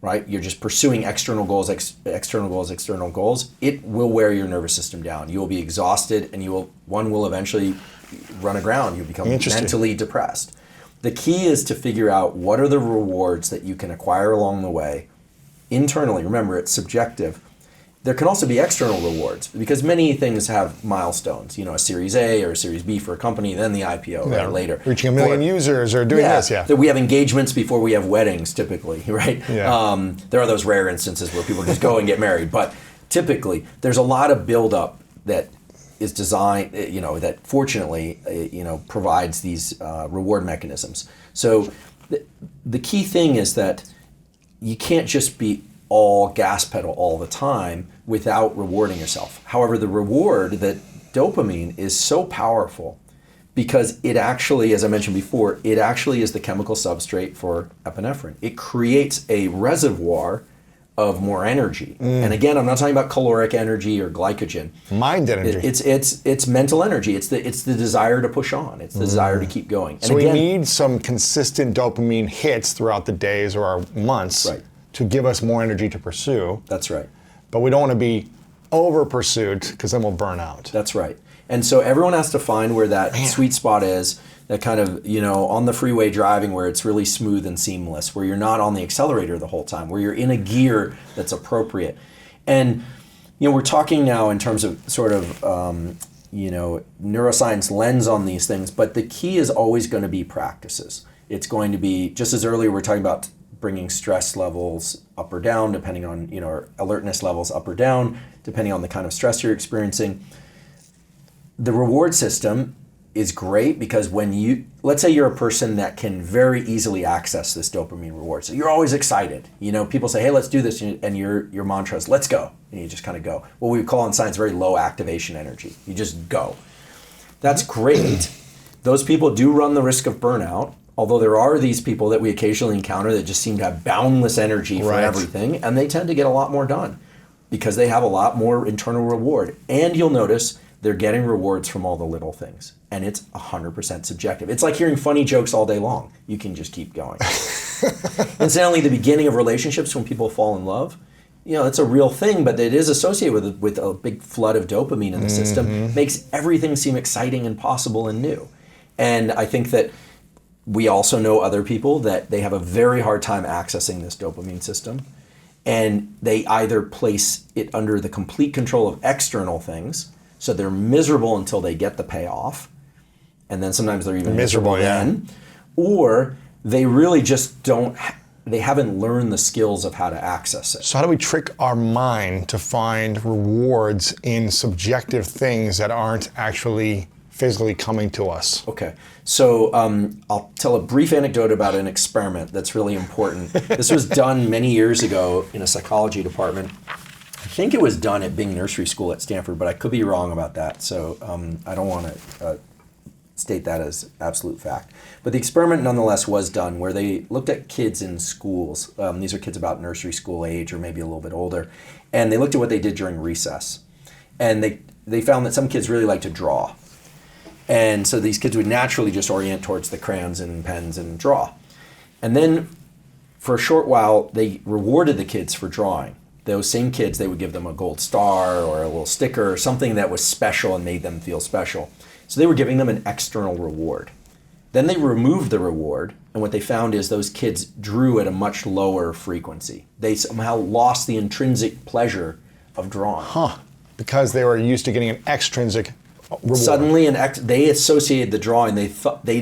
right, you're just pursuing external goals, external goals, it will wear your nervous system down. You will be exhausted and one will eventually run aground. You'll become mentally depressed. The key is to figure out what are the rewards that you can acquire along the way internally. Remember, it's subjective. there can also be external rewards because many things have milestones, a Series A or a Series B for a company, then the IPO right later. Reaching 1 million users or doing this, So we have engagements before we have weddings typically, right? Yeah. There are those rare instances where people just go and get married, but typically there's a lot of buildup that is designed, that fortunately, provides these reward mechanisms. So the key thing is that you can't just be all gas pedal all the time without rewarding yourself. However, the reward, that dopamine, is so powerful because it actually, as I mentioned before, it actually is the chemical substrate for epinephrine. It creates a reservoir of more energy. And again, I'm not talking about caloric energy or glycogen. Mind energy. It's mental energy. It's the desire to push on. It's the desire to keep going. And so again, we need some consistent dopamine hits throughout the days or our months to give us more energy to pursue. That's right. But we don't want to be over pursued because then we'll burn out. That's right. And so everyone has to find where that sweet spot is, that kind of, on the freeway driving where it's really smooth and seamless, where you're not on the accelerator the whole time, where you're in a gear that's appropriate. And, we're talking now in terms of sort of, neuroscience lens on these things, but the key is always going to be practices. It's going to be, just as earlier we're talking about bringing stress levels up or down, depending on, or alertness levels up or down, depending on the kind of stress you're experiencing. The reward system is great because let's say you're a person that can very easily access this dopamine reward. So you're always excited. People say, hey, let's do this. And your mantra is, let's go. And you just kind of go. What we would call in science very low activation energy. You just go. That's great. Those people do run the risk of burnout. Although there are these people that we occasionally encounter that just seem to have boundless energy for everything, and they tend to get a lot more done because they have a lot more internal reward. And you'll notice they're getting rewards from all the little things, and it's 100% subjective. It's like hearing funny jokes all day long. You can just keep going. Incidentally, the beginning of relationships, when people fall in love, it's a real thing, but it is associated with a big flood of dopamine in the system. Makes everything seem exciting and possible and new. And I think that we also know other people that they have a very hard time accessing this dopamine system, and they either place it under the complete control of external things, so they're miserable until they get the payoff, and then sometimes they're even miserable then, or they really just they haven't learned the skills of how to access it. So how do we trick our mind to find rewards in subjective things that aren't actually physically coming to us? Okay, so I'll tell a brief anecdote about an experiment that's really important. This was done many years ago in a psychology department. I think it was done at Bing Nursery School at Stanford, but I could be wrong about that, so I don't want to state that as absolute fact. But the experiment nonetheless was done where they looked at kids in schools. These are kids about nursery school age or maybe a little bit older, and they looked at what they did during recess. And they found that some kids really like to draw. And so these kids would naturally just orient towards the crayons and pens and draw. And then for a short while, they rewarded the kids for drawing. Those same kids, they would give them a gold star or a little sticker or something that was special and made them feel special. So they were giving them an external reward. Then they removed the reward, and what they found is those kids drew at a much lower frequency. They somehow lost the intrinsic pleasure of drawing. Because they were used to getting an extrinsic reward. Suddenly, they associated the drawing. They thought they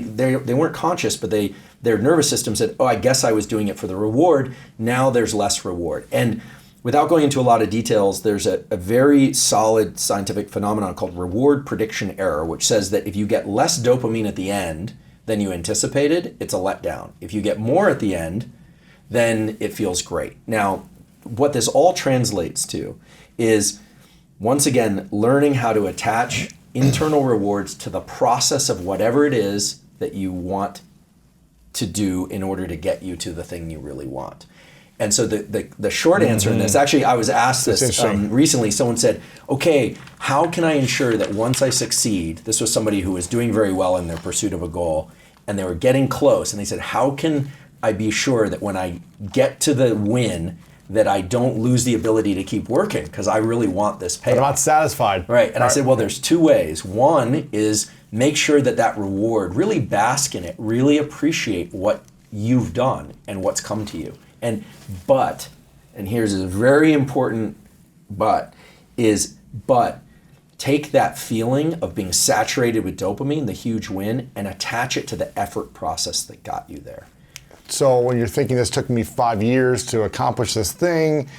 weren't conscious, but their nervous system said, "Oh, I guess I was doing it for the reward. Now there's less reward." And without going into a lot of details, there's a very solid scientific phenomenon called reward prediction error, which says that if you get less dopamine at the end than you anticipated, it's a letdown. If you get more at the end, then it feels great. Now, what this all translates to is, once again, learning how to attach internal rewards to the process of whatever it is that you want to do in order to get you to the thing you really want. And so the short answer in this, actually I was asked this recently, someone said, okay, how can I ensure that once I succeed, this was somebody who was doing very well in their pursuit of a goal, and they were getting close, and they said, how can I be sure that when I get to the win, that I don't lose the ability to keep working, because I really want this payoff. I'm not satisfied. Right, and I said, well, there's two ways. One is make sure that reward, really bask in it, really appreciate what you've done and what's come to you. And here's a very important but take that feeling of being saturated with dopamine, the huge win, and attach it to the effort process that got you there. So when you're thinking this took me 5 years to accomplish this thing,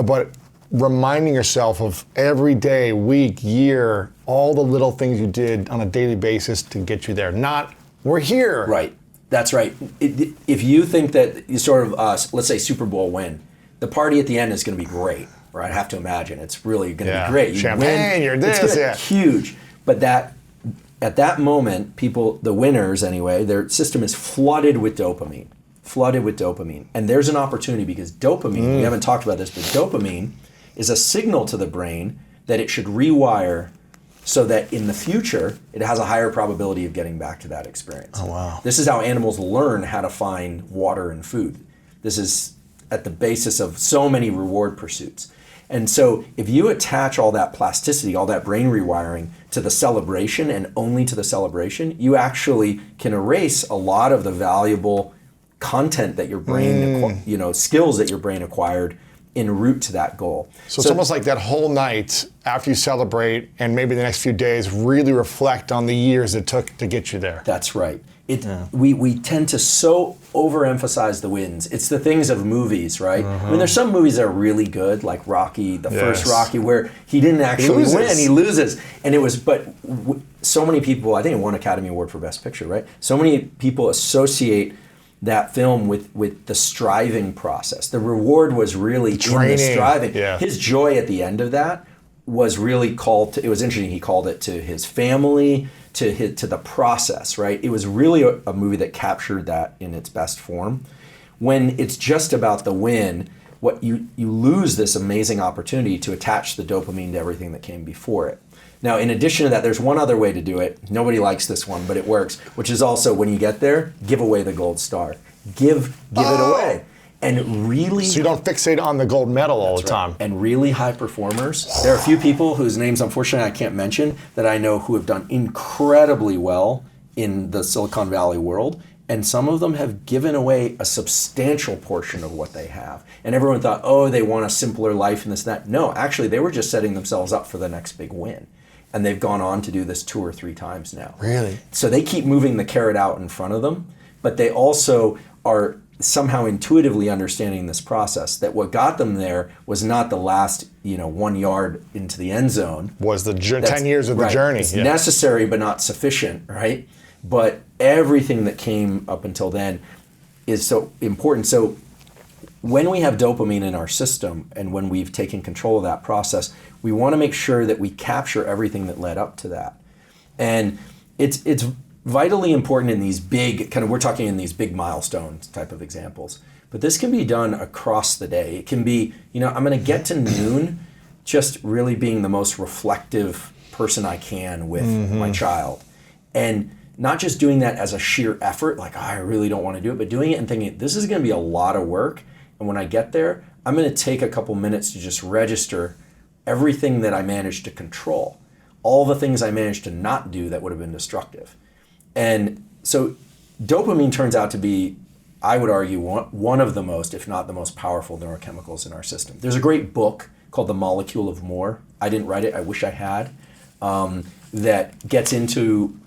but reminding yourself of every day, week, year, all the little things you did on a daily basis to get you there. Not, we're here. Right. That's right. If you think that you sort of, let's say Super Bowl win, the party at the end is going to be great, right? I have to imagine it's really going to be great. You Champagne, win, you're this, it's gonna be huge. But at that moment, people, the winners anyway, their system is flooded with dopamine. And there's an opportunity because dopamine, we haven't talked about this, but dopamine is a signal to the brain that it should rewire so that in the future, it has a higher probability of getting back to that experience. Oh, wow. This is how animals learn how to find water and food. This is at the basis of so many reward pursuits. And so if you attach all that plasticity, all that brain rewiring to the celebration and only to the celebration, you actually can erase a lot of the valuable content that your brain, skills that your brain acquired en route to that goal. So it's almost like that whole night after you celebrate and maybe the next few days really reflect on the years it took to get you there. That's right. We tend to so overemphasize the wins. It's the things of movies, right? I mean, there's some movies that are really good, like Rocky, the first Rocky, where he didn't actually win, he loses. And it was, so many people, I think it won Academy Award for Best Picture, right? So many people associate that film with the striving process. The reward was really in the striving. Yeah. His joy at the end of that was really called to, it was interesting, he called it to his family, to the process, right? It was really a movie that captured that in its best form. When it's just about the win, what you lose this amazing opportunity to attach the dopamine to everything that came before it. Now, in addition to that, there's one other way to do it. Nobody likes this one, but it works, which is also when you get there, give away the gold star. Give it away. And really... So you don't fixate on the gold medal all the time. And really high performers, there are a few people whose names, unfortunately, I can't mention, that I know who have done incredibly well in the Silicon Valley world. And some of them have given away a substantial portion of what they have. And everyone thought, oh, they want a simpler life and this and that. No, actually, they were just setting themselves up for the next big win. And they've gone on to do this 2 or 3 times now. Really? So they keep moving the carrot out in front of them, but they also are somehow intuitively understanding this process, that what got them there was not the last 1 yard into the end zone. Was the 10 years of the journey. It's necessary but not sufficient, right? But everything that came up until then is so important. So when we have dopamine in our system and when we've taken control of that process, we want to make sure that we capture everything that led up to that. And it's vitally important in these big, we're talking in these big milestones type of examples. But this can be done across the day. It can be, I'm going to get to noon just really being the most reflective person I can with my child. And not just doing that as a sheer effort, like, I really don't want to do it, but doing it and thinking, this is going to be a lot of work. And when I get there, I'm going to take a couple minutes to just register everything that I managed to control, all the things I managed to not do that would have been destructive. And so dopamine turns out to be, I would argue, one of the most, if not the most powerful neurochemicals in our system. There's a great book called The Molecule of More. I didn't write it, I wish I had, that gets into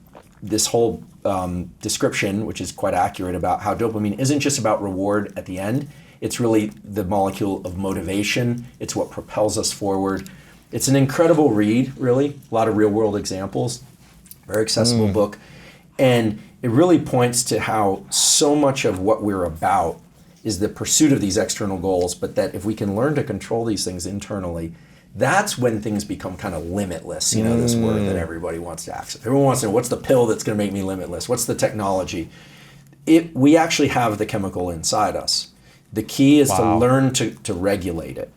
this whole description, which is quite accurate, about how dopamine isn't just about reward at the end. It's really the molecule of motivation. It's what propels us forward. It's an incredible read, really. A lot of real-world examples. Very accessible book. And it really points to how so much of what we're about is the pursuit of these external goals, but that if we can learn to control these things internally, that's when things become kind of limitless, this word that everybody wants to access. Everyone wants to know, what's the pill that's going to make me limitless? What's the technology? We actually have the chemical inside us. The key is to learn to regulate it.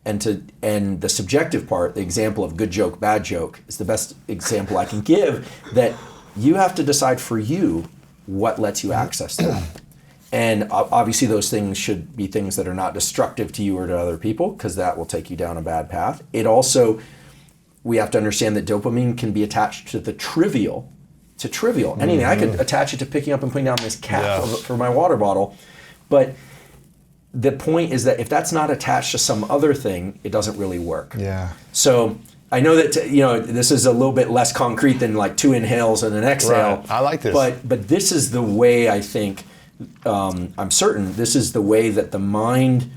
And the subjective part, the example of good joke, bad joke, is the best example I can give, that you have to decide for you what lets you access that. And obviously those things should be things that are not destructive to you or to other people, because that will take you down a bad path. It also, we have to understand that dopamine can be attached to the trivial, anything. I could attach it to picking up and putting down this cap for my water bottle. But the point is that if that's not attached to some other thing, it doesn't really work. Yeah. So I know that this is a little bit less concrete than like 2 inhales and an exhale. Right. I like this. But this is the way I think, I'm certain, this is the way that the mind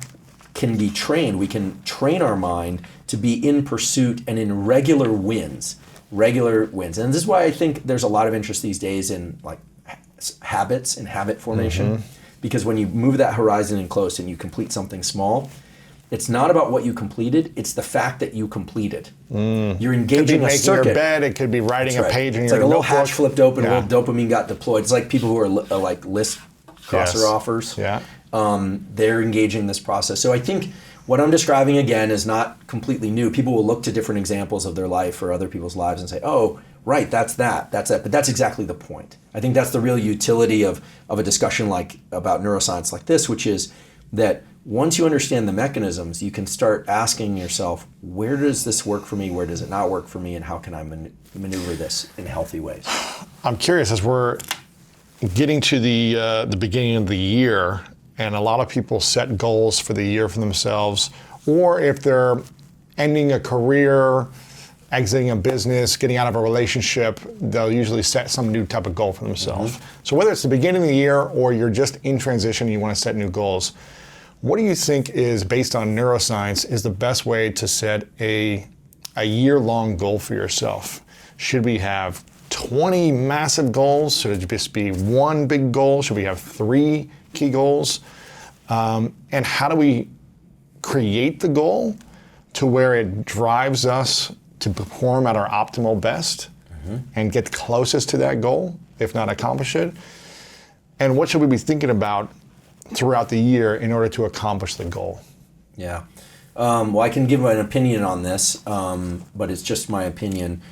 can be trained. We can train our mind to be in pursuit and in regular wins. And this is why I think there's a lot of interest these days in like habits and habit formation. Because when you move that horizon in close and you complete something small, it's not about what you completed, it's the fact that you completed. You're engaging a circuit. It could be making your bed, it could be writing a page in your notebook. It's like a little hatch flipped open, a little dopamine got deployed. It's like people who are like list crosser offers. Yeah. They're engaging this process. So I think what I'm describing again is not completely new. People will look to different examples of their life or other people's lives and say, oh, right, that's that. But that's exactly the point. I think that's the real utility of a discussion like about neuroscience like this, which is that once you understand the mechanisms, you can start asking yourself, where does this work for me? Where does it not work for me? And how can I maneuver this in healthy ways? I'm curious, as we're getting to the beginning of the year, and a lot of people set goals for the year for themselves, or if they're ending a career, exiting a business, getting out of a relationship, they'll usually set some new type of goal for themselves. So whether it's the beginning of the year or you're just in transition and you want to set new goals, what do you think is, based on neuroscience, is the best way to set a year-long goal for yourself? Should we have 20 massive goals? Should it just be one big goal? Should we have 3 key goals? And how do we create the goal to where it drives us to perform at our optimal best and get closest to that goal, if not accomplish it? And what should we be thinking about throughout the year in order to accomplish the goal? Yeah. Well, I can give an opinion on this, but it's just my opinion.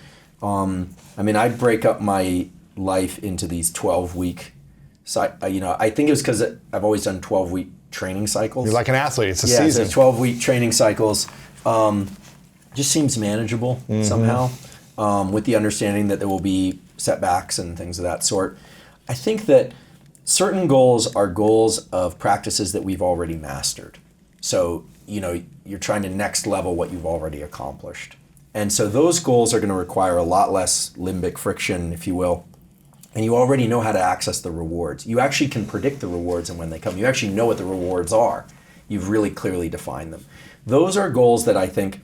I break up my life into these 12-week, I think it was because I've always done 12-week training cycles. You're like an athlete, it's a season. So 12-week training cycles just seems manageable somehow, with the understanding that there will be setbacks and things of that sort. I think that certain goals are goals of practices that we've already mastered. So, you're trying to next level what you've already accomplished. And so those goals are going to require a lot less limbic friction, if you will. And you already know how to access the rewards. You actually can predict the rewards and when they come. You actually know what the rewards are. You've really clearly defined them. Those are goals that I think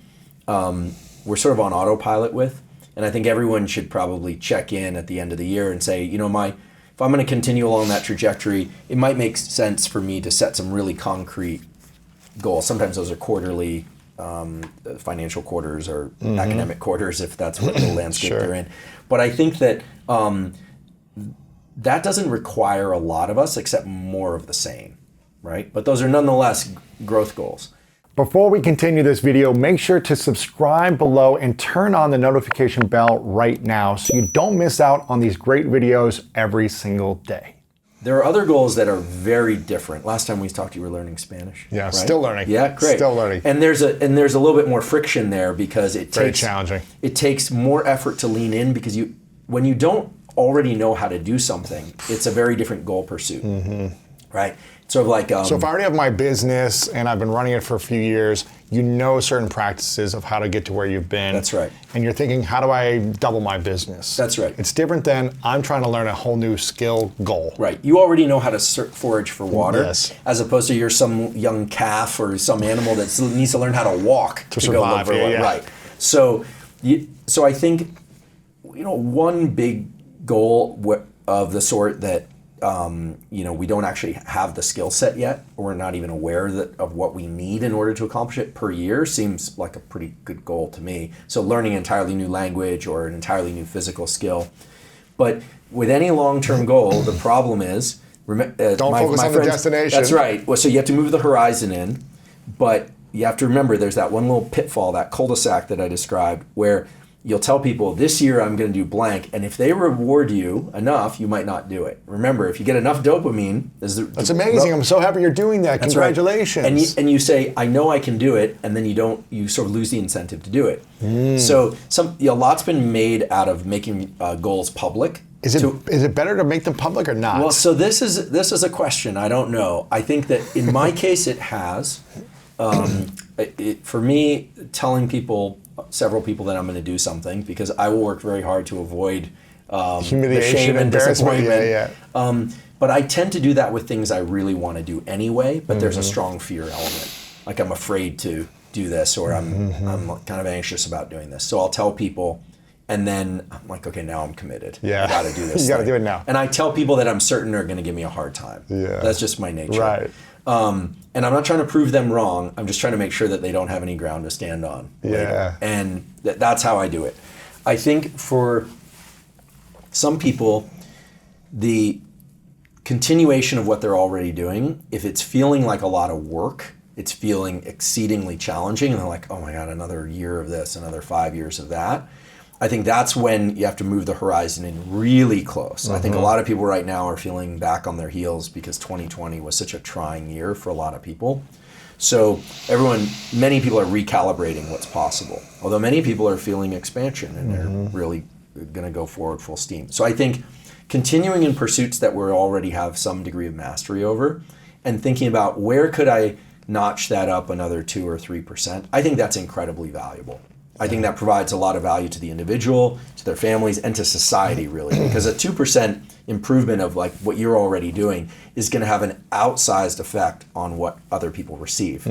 we're sort of on autopilot with. And I think everyone should probably check in at the end of the year and say, if I'm going to continue along that trajectory, it might make sense for me to set some really concrete goals. Sometimes those are quarterly, financial quarters or academic quarters, if that's what the landscape they're in. But I think that that doesn't require a lot of us except more of the same, right? But those are nonetheless growth goals. Before we continue this video, make sure to subscribe below and turn on the notification bell right now so you don't miss out on these great videos every single day. There are other goals that are very different. Last time we talked, you were learning Spanish. Yeah, right? Still learning. Yeah, great. Still learning. And there's a little bit more friction there because Very challenging. It takes more effort to lean in because when you don't already know how to do something, it's a very different goal pursuit, right? Sort of like so if I already have my business and I've been running it for a few years, you know certain practices of how to get to where you've been. That's right. And you're thinking, how do I double my business? That's right. It's different than I'm trying to learn a whole new skill goal. Right. You already know how to forage for water, Yes. as opposed to you're some young calf or some animal that needs to learn how to walk to survive. go look for water. Right. So I think one big goal of the sort that we don't actually have the skill set yet, or we're not even aware of what we need in order to accomplish it per year seems like a pretty good goal to me. So learning an entirely new language or an entirely new physical skill. But with any long-term goal, the problem is, don't focus on the destination. That's right. Well, so you have to move the horizon in, but you have to remember there's that one little pitfall, that cul-de-sac that I described, where you'll tell people, this year I'm going to do blank, and if they reward you enough, you might not do it. Remember, if you get enough dopamine... That's amazing. I'm so happy you're doing that. That's Congratulations. Right. And you say, I know I can do it, and then you sort of lose the incentive to do it. So a lot's been made out of making goals public Is it better to make them public or not? Well, so this is a question. I don't know. I think that in my case it has. For me, telling several people that I'm going to do something, because I will work very hard to avoid humiliation, the shame and disappointment. Yeah. But I tend to do that with things I really want to do anyway, but there's a strong fear element. Like I'm afraid to do this, or I'm kind of anxious about doing this. So I'll tell people, and then I'm like, okay, now I'm committed. Yeah. I got to do this. You got to do it now. And I tell people that I'm certain are going to give me a hard time. Yeah. That's just my nature. Right. And I'm not trying to prove them wrong. I'm just trying to make sure that they don't have any ground to stand on. Yeah. And that's how I do it. I think for some people, the continuation of what they're already doing, if it's feeling like a lot of work, it's feeling exceedingly challenging, and they're like, oh my God, another year of this, another 5 years of that. I think that's when you have to move the horizon in really close. I think a lot of people right now are feeling back on their heels because 2020 was such a trying year for a lot of people. So many people are recalibrating what's possible. Although many people are feeling expansion and they're really going to go forward full steam. So I think continuing in pursuits that we already have some degree of mastery over and thinking about where could I notch that up another 2 or 3%, I think that's incredibly valuable. I think that provides a lot of value to the individual, to their families, and to society, really. Because a 2% improvement of like what you're already doing is going to have an outsized effect on what other people receive,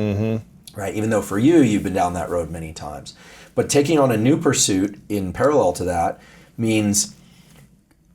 right? Even though for you, you've been down that road many times. But taking on a new pursuit in parallel to that means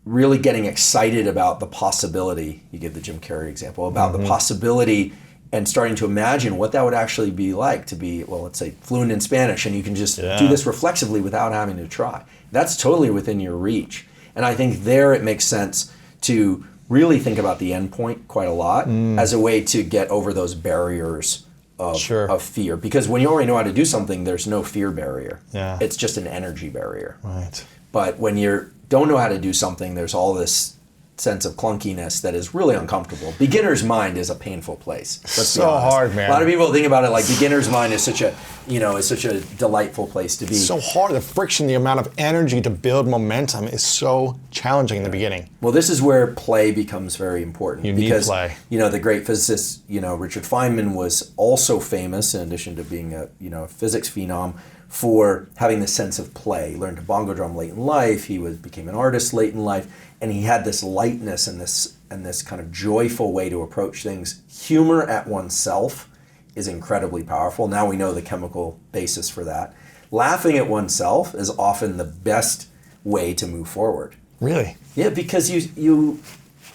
really getting excited about the possibility, you give the Jim Carrey example, about the possibility and starting to imagine what that would actually be like to be, well, let's say fluent in Spanish, and you can just do this reflexively without having to try. That's totally within your reach. And I think there it makes sense to really think about the endpoint quite a lot as a way to get over those barriers of fear. Because when you already know how to do something, there's no fear barrier. Yeah. It's just an energy barrier. Right. But when you don't know how to do something, there's all this sense of clunkiness that is really uncomfortable. Beginner's mind is a painful place. Let's be honest. Hard, man. A lot of people think about it like beginner's mind is such a delightful place to be. So hard. The friction, the amount of energy to build momentum is so challenging in the beginning. Well, this is where play becomes very important. You need play. The great physicist, Richard Feynman was also famous, in addition to being a physics phenom, for having this sense of play. He learned to bongo drum late in life. He became an artist late in life, and he had this lightness and this kind of joyful way to approach things. Humor at oneself is incredibly powerful. Now we know the chemical basis for that. Laughing at oneself is often the best way to move forward. Really? Yeah, because you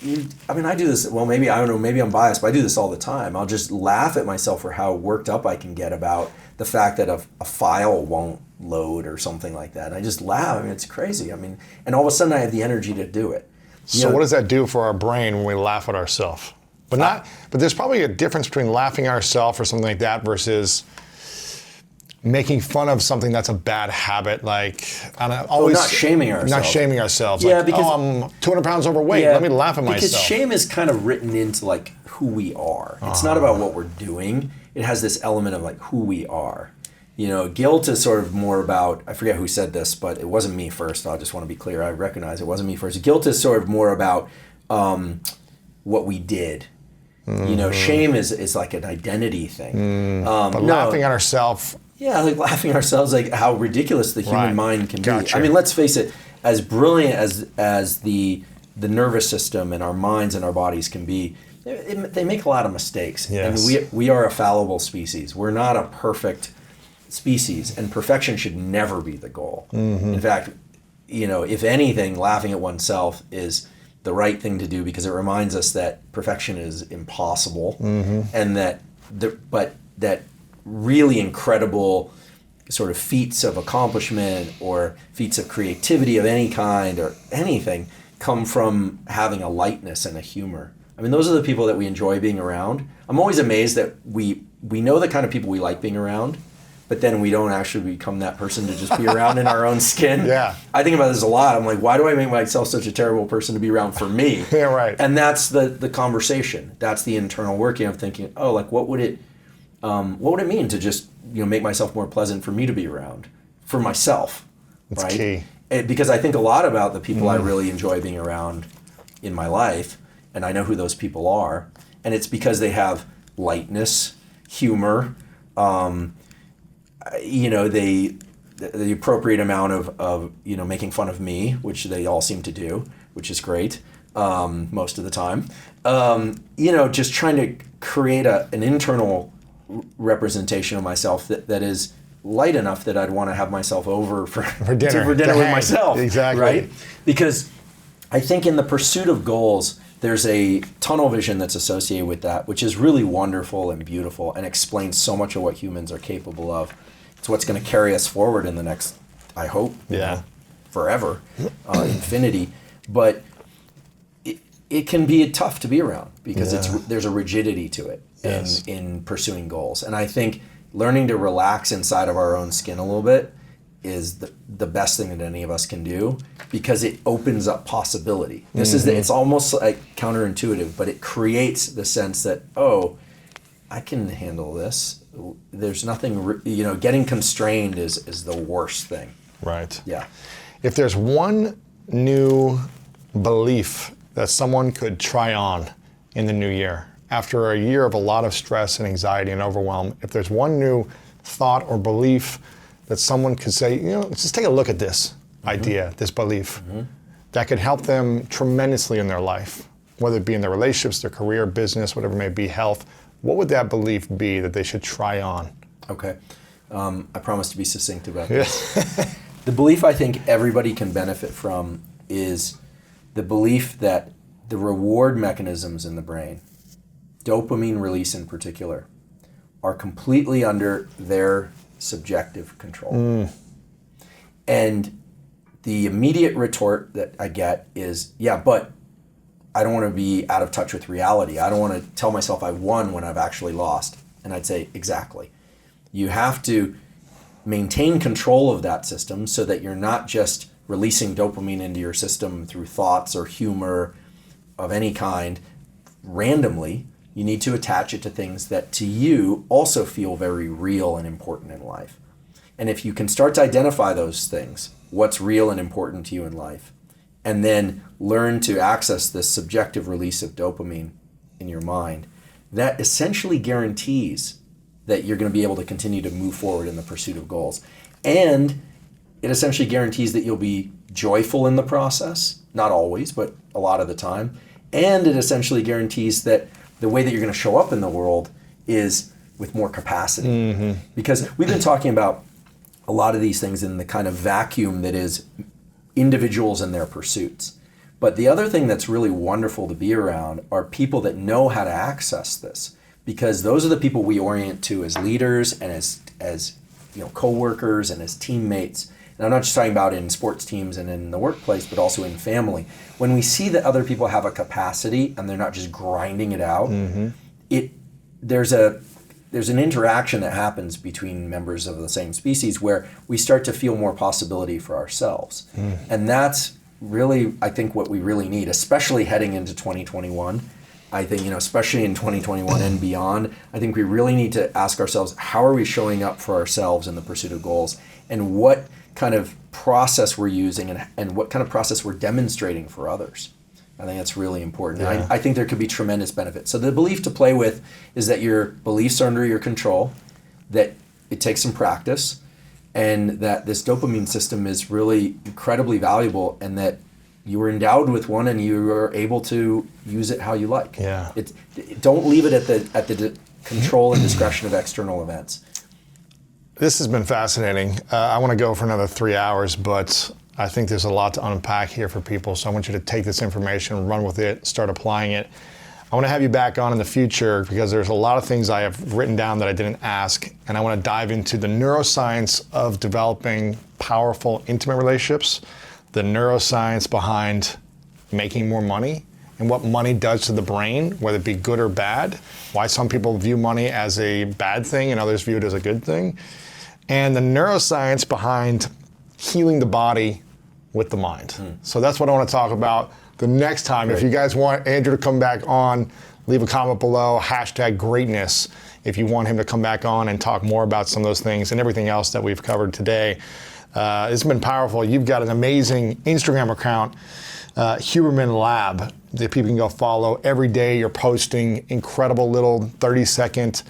I do this, well, maybe, I don't know, maybe I'm biased, but I do this all the time. I'll just laugh at myself for how worked up I can get about the fact that a file won't load or something like that. And I just laugh. It's crazy. And all of a sudden I have the energy to do it. So what does that do for our brain when we laugh at ourselves? But there's probably a difference between laughing at ourselves or something like that versus making fun of something that's a bad habit, like not shaming ourselves. Not shaming ourselves. Yeah, like, because I'm 200 pounds overweight. Let me laugh at myself. Because shame is kind of written into like who we are. It's not about what we're doing. It has this element of like who we are. Guilt is sort of more about, I forget who said this, but it wasn't me first. I just want to be clear. I recognize it wasn't me first. Guilt is sort of more about what we did. Shame is like an identity thing. But laughing at ourselves. Yeah, like laughing at ourselves, like how ridiculous the human mind can Gotcha. be. Let's face it, as brilliant as the nervous system and our minds and our bodies can be, they make a lot of mistakes. Yes. And we are a fallible species. We're not a perfect species, and perfection should never be the goal. In fact, if anything, laughing at oneself is the right thing to do because it reminds us that perfection is impossible, and that really incredible sort of feats of accomplishment or feats of creativity of any kind or anything come from having a lightness and a humor. Those are the people that we enjoy being around. I'm always amazed that we know the kind of people we like being around, but then we don't actually become that person to just be around in our own skin. Yeah. I think about this a lot. I'm like, why do I make myself such a terrible person to be around for me? Yeah, right. And that's the conversation. That's the internal working of thinking, oh, like what would it mean to just make myself more pleasant for me to be around, for myself, That's right? key. because I think a lot about the people I really enjoy being around in my life, and I know who those people are, and it's because they have lightness, humor, the appropriate amount of making fun of me, which they all seem to do, which is great most of the time. Just trying to create an internal representation of myself that is light enough that I'd want to have myself over for dinner with myself. Exactly. Right? Because I think in the pursuit of goals, there's a tunnel vision that's associated with that, which is really wonderful and beautiful and explains so much of what humans are capable of. It's what's going to carry us forward in the next, I hope, forever, infinity. But it can be tough to be around because there's a rigidity to it in pursuing goals. And I think learning to relax inside of our own skin a little bit is the best thing that any of us can do, because it opens up possibility. It's almost like counterintuitive, but it creates the sense that, oh, I can handle this. There's nothing, getting constrained is the worst thing. Right. Yeah. If there's one new belief that someone could try on in the new year, after a year of a lot of stress and anxiety and overwhelm, if there's one new thought or belief that someone could say, just take a look at this idea, this belief, that could help them tremendously in their life, whether it be in their relationships, their career, business, whatever it may be, health, what would that belief be that they should try on? Okay. I promise to be succinct about this. The belief I think everybody can benefit from is the belief that the reward mechanisms in the brain, dopamine release in particular, are completely under their subjective control. And the immediate retort that I get is, but I don't want to be out of touch with reality. I don't want to tell myself I won when I've actually lost. And I'd say, exactly. You have to maintain control of that system so that you're not just releasing dopamine into your system through thoughts or humor of any kind randomly. You need to attach it to things that to you also feel very real and important in life. And if you can start to identify those things, what's real and important to you in life, and then learn to access this subjective release of dopamine in your mind, that essentially guarantees that you're going to be able to continue to move forward in the pursuit of goals. And it essentially guarantees that you'll be joyful in the process, not always, but a lot of the time. And it essentially guarantees that the way that you're going to show up in the world is with more capacity. Because we've been talking about a lot of these things in the kind of vacuum that is individuals and their pursuits. But the other thing that's really wonderful to be around are people that know how to access this, because those are the people we orient to as leaders and as co-workers and as teammates. And I'm not just talking about in sports teams and in the workplace, but also in family. When we see that other people have a capacity and they're not just grinding it out, there's an interaction that happens between members of the same species where we start to feel more possibility for ourselves. And that's really, I think, what we really need, especially heading into 2021. I think, especially in 2021 and beyond, I think we really need to ask ourselves, how are we showing up for ourselves in the pursuit of goals, and what kind of process we're using and what kind of process we're demonstrating for others. I think that's really important. Yeah. I think there could be tremendous benefit. So the belief to play with is that your beliefs are under your control, that it takes some practice, and that this dopamine system is really incredibly valuable, and that you were endowed with one and you are able to use it how you like. Yeah. Don't leave it at the control and discretion of external events. This has been fascinating. I want to go for another 3 hours, but I think there's a lot to unpack here for people. So I want you to take this information, run with it, start applying it. I want to have you back on in the future because there's a lot of things I have written down that I didn't ask. And I want to dive into the neuroscience of developing powerful, intimate relationships, the neuroscience behind making more money, and what money does to the brain, whether it be good or bad, why some people view money as a bad thing and others view it as a good thing, and the neuroscience behind healing the body with the mind. So that's what I want to talk about the next time. Great. If you guys want Andrew to come back on, leave a comment below, #greatness, if you want him to come back on and talk more about some of those things and everything else that we've covered today. It's been powerful. You've got an amazing Instagram account, Huberman Lab, that people can go follow. Every day you're posting incredible little 30-second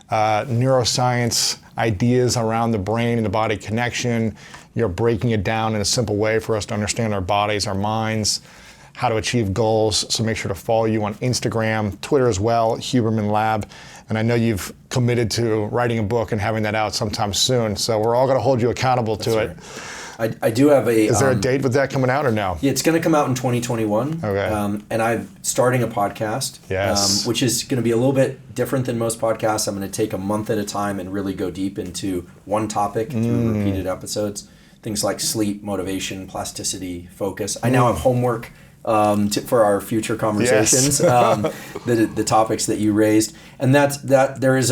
neuroscience ideas around the brain and the body connection. You're breaking it down in a simple way for us to understand our bodies, our minds, how to achieve goals. So make sure to follow you on Instagram, Twitter as well, Huberman Lab. And I know you've committed to writing a book and having that out sometime soon. So we're all going to hold you accountable to it. I do have a... Is there a date with that coming out or no? Yeah, it's going to come out in 2021. Okay. And I'm starting a podcast, Yes. which is going to be a little bit different than most podcasts. I'm going to take a month at a time and really go deep into one topic through repeated episodes. Things like sleep, motivation, plasticity, focus. I now have homework for our future conversations, the topics that you raised. And there is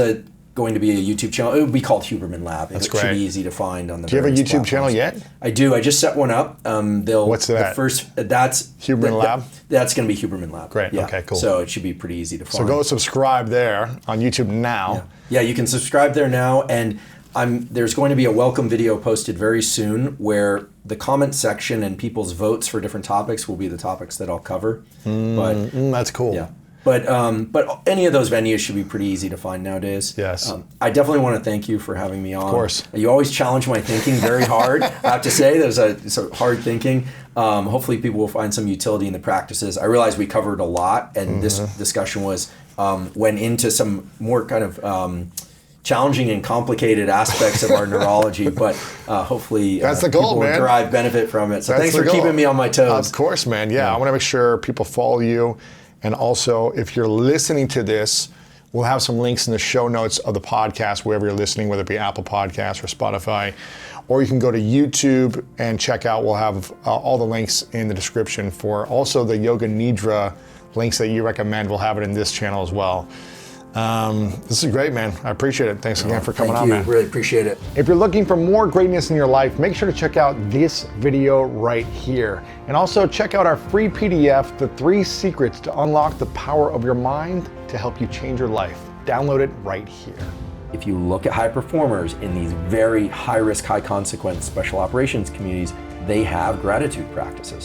going to be a YouTube channel. It would be called Huberman Lab. That's it great. should be easy to find on the Do you have a YouTube various channel platforms. yet? I do. I just set one up. What's that? The first, that's Huberman Lab? That's going to be Huberman Lab. Great. Yeah. Okay, cool. So it should be pretty easy to find. So go subscribe there on YouTube now. Yeah, you can subscribe there now, and there's going to be a welcome video posted very soon where the comment section and people's votes for different topics will be the topics that I'll cover. That's cool. Yeah. But any of those venues should be pretty easy to find nowadays. Yes. I definitely want to thank you for having me on. Of course. You always challenge my thinking very hard. I have to say, there's a hard thinking. Hopefully people will find some utility in the practices. I realize we covered a lot, and this discussion went into some more kind of challenging and complicated aspects of our neurology, but hopefully That's the goal, people will man. derive benefit from it. So That's thanks the for goal. keeping me on my toes. Of course, man. Yeah, I want to make sure people follow you. And also, if you're listening to this, we'll have some links in the show notes of the podcast, wherever you're listening, whether it be Apple Podcasts or Spotify. Or you can go to YouTube and check out. We'll have all the links in the description for also the Yoga Nidra links that you recommend. We'll have it in this channel as well. This is great, man. I appreciate it. Thanks again for coming on, man. Really appreciate it. If you're looking for more greatness in your life, make sure to check out this video right here. And also check out our free PDF, The 3 Secrets to Unlock the Power of Your Mind to help you change your life. Download it right here. If you look at high performers in these very high risk, high consequence special operations communities, they have gratitude practices.